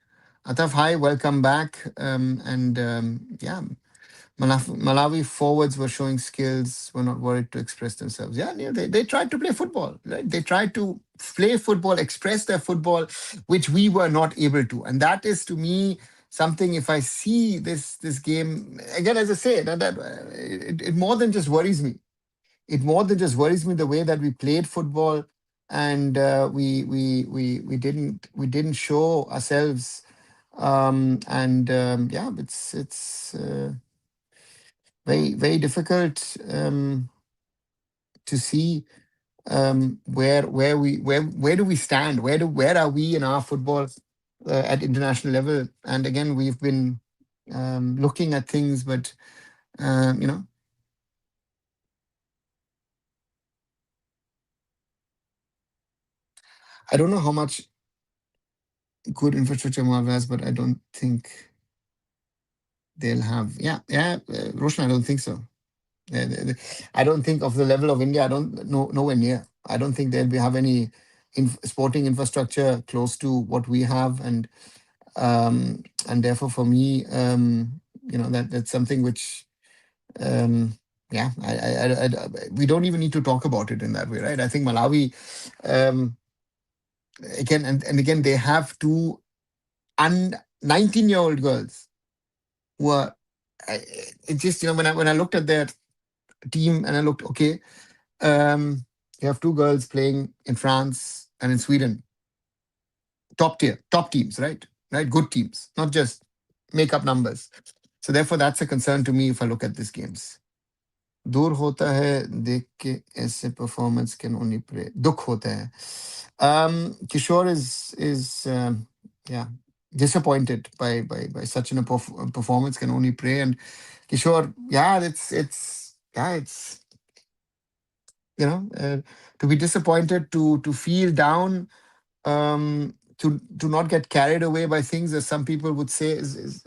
Ataf, hi, welcome back. And yeah, Malawi forwards were showing skills, were not worried to express themselves. Yeah, yeah, they tried to play football, right? They tried to play football, express their football, which we were not able to. And that is to me something, if I see this game, again, as I say, it more than just worries me. It more than just worries me the way that we played football and we didn't show ourselves. And yeah, it's very difficult to see where do we stand? Where are we in our football at international level? And again, we've been looking at things, but you know, I don't know how much good infrastructure Malva has, but I don't think they'll have. Yeah, yeah, Roshan, I don't think so. I don't think of the level of India. I don't know nowhere near. I don't think they'll have any sporting infrastructure close to what we have, and therefore for me, that's something which, yeah, we don't even need to talk about it in that way, right? I think Malawi, um, again and again, they have two 19-year-old girls who are. It just, when I looked at their team and I looked, okay, you have two girls playing in France and in Sweden, top tier, top teams, right? Right, good teams, not just make up numbers. So therefore, that's a concern to me if I look at these games. दूर होता है देख के ऐसे performance can only pray. दुख होता है. Kishore is yeah, disappointed by such an performance, can only pray. And Kishore, yeah, it's to be disappointed, to feel down, to not get carried away by things, as some people would say, is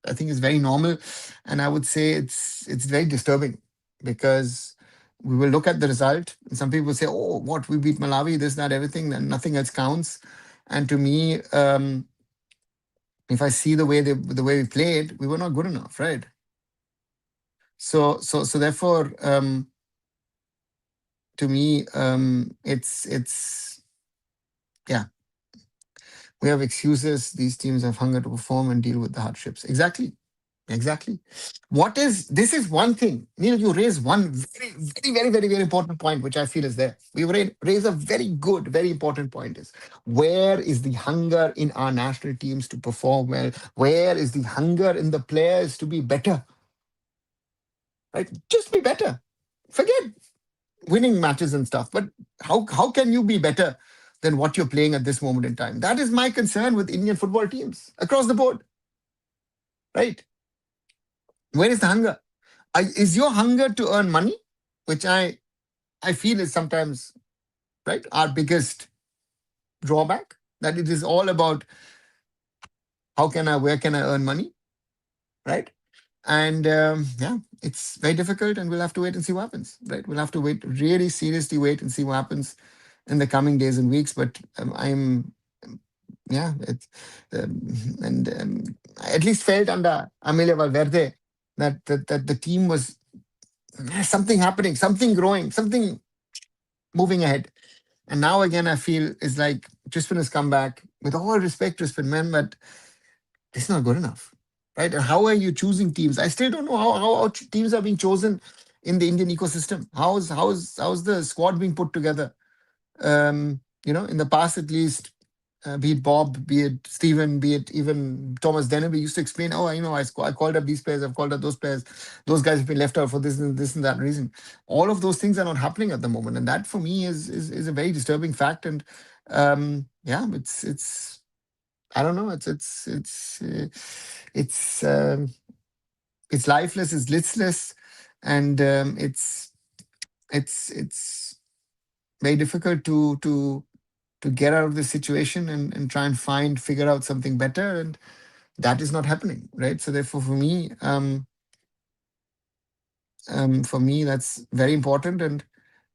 I think is very normal, and I would say it's very disturbing, because we will look at the result, and some people say, "Oh, what, we beat Malawi, this, that, everything, and nothing else counts." And to me, if I see the way we played, we were not good enough, right? So therefore, to me, yeah, we have excuses. These teams have hunger to perform and deal with the hardships. Exactly. Exactly. This is one thing. Neil, you raise one very important point, which I feel is there. We raise a very good, very important point is where is the hunger in our national teams to perform well? Where is the hunger in the players to be better? Right? Just be better. Forget winning matches and stuff. But how can you be better than what you're playing at this moment in time? That is my concern with Indian football teams across the board. Right? Where is the hunger? Is your hunger to earn money, which I feel is sometimes right our biggest drawback. That it is all about where can I earn money, right? And yeah, it's very difficult, and we'll have to wait and see what happens, right? We'll have to really seriously wait and see what happens in the coming days and weeks. But I'm yeah, it's and I at least felt under Amelia Valverde that the team was something happening, something growing, something moving ahead. And now again, I feel it's like Crispin has come back. With all respect, Crispin, man, but it's not good enough, right? And how are you choosing teams? I still don't know how teams are being chosen in the Indian ecosystem. How's the squad being put together? In the past at least, be it Bob, be it Stephen, be it even Thomas Dennerby used to explain, oh, I called up these players, I've called up those players, those guys have been left out for this and that reason. All of those things are not happening at the moment, and that for me is a very disturbing fact. And yeah, it's I don't know, it's it's lifeless, it's listless, and it's very difficult to get out of this situation and try and figure out something better, and that is not happening, right? So therefore for me that's very important, and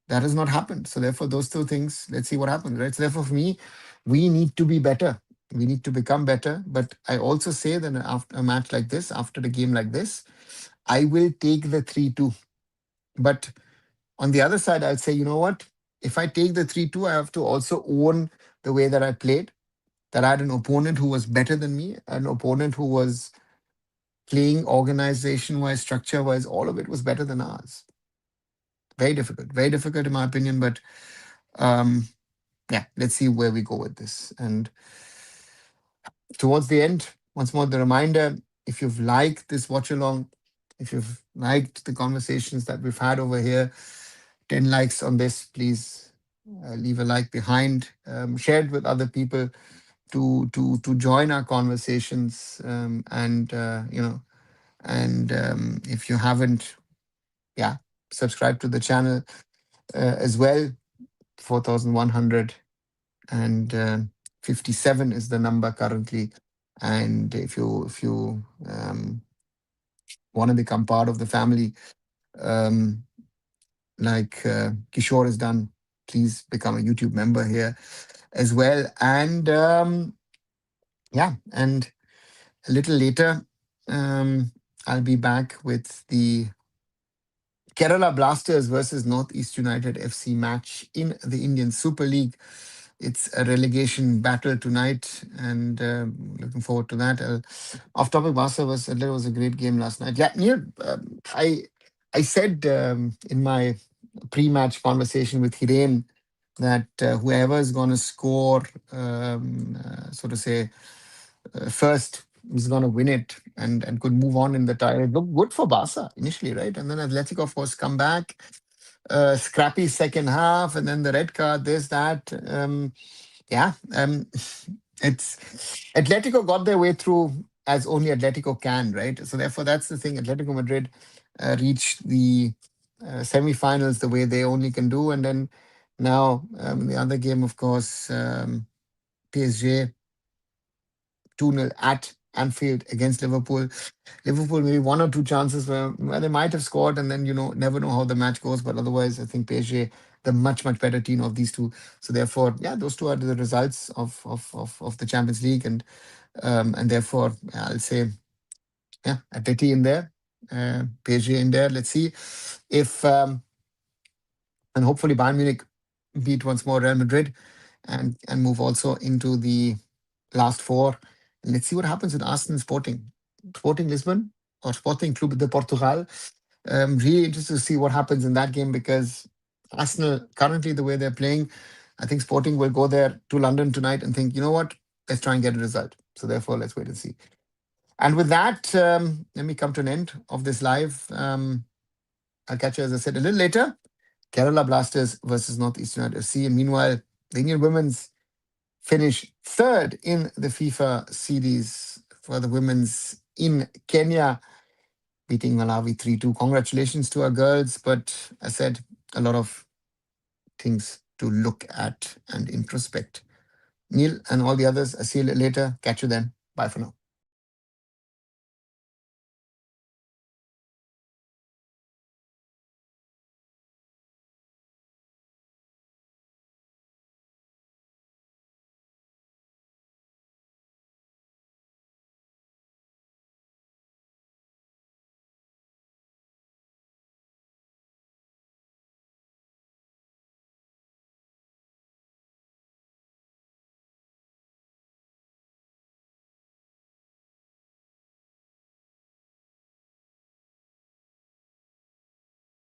that has not happened. So therefore those two things, let's see what happens, right? So therefore for me, we need to be better, we need to become better. But I also say that after a match like this, after a game like this, I will take the 3-2. But on the other side, I'll say, you know what, if I take the 3-2, I have to also own the way that I played, that I had an opponent who was better than me, an opponent who was playing organization wise, structure wise, all of it was better than ours. Very difficult in my opinion. But um, yeah, let's see where we go with this. And towards the end, once more, the reminder, if you've liked this watch along, if you've liked the conversations that we've had over here, 10 likes on this, please leave a like behind, share it with other people to join our conversations, and if you haven't, yeah, subscribe to the channel as well. 4,157 is the number currently, and if you want to become part of the family, um, like Kishore has done, please become a YouTube member here as well. And yeah, and a little later, I'll be back with the Kerala Blasters versus Northeast United FC match in the Indian Super League. It's a relegation battle tonight, and looking forward to that. Off topic, Barca was a great game last night. Yeah, Neil, I said in my pre-match conversation with Hiren that whoever is going to score, so to say, first is going to win it and could move on in the tie. It looked good for Barca initially, right? And then Atletico, of course, come back. Scrappy second half, and then the red card, this, that. Yeah, it's Atletico got their way through as only Atletico can, right? So therefore, that's the thing. Atletico Madrid reached the semi-finals the way they only can do, and then now the other game, of course, PSG 2-0 at Anfield against Liverpool. Liverpool maybe one or two chances where they might have scored, and then never know how the match goes. But otherwise, I think PSG the much better team of these two. So therefore, yeah, those two are the results of the Champions League, and therefore I'll say yeah, Atleti in there, PSG in there. Let's see if And hopefully Bayern Munich beat once more Real Madrid and move also into the last four. And let's see what happens with Arsenal and Sporting. Sporting Lisbon or Sporting Clube de Portugal. Really interested to see what happens in that game because Arsenal, currently the way they're playing, I think Sporting will go there to London tonight and think, you know what, let's try and get a result. So therefore, let's wait and see. And with that, let me come to an end of this live. I'll catch you, as I said, a little later. Kerala Blasters versus Northeast United FC. And meanwhile, the Indian women's finish third in the FIFA series for the women's in Kenya, beating Malawi 3-2. Congratulations to our girls. But I said a lot of things to look at and introspect. Neil and all the others, I'll see you later. Catch you then. Bye for now.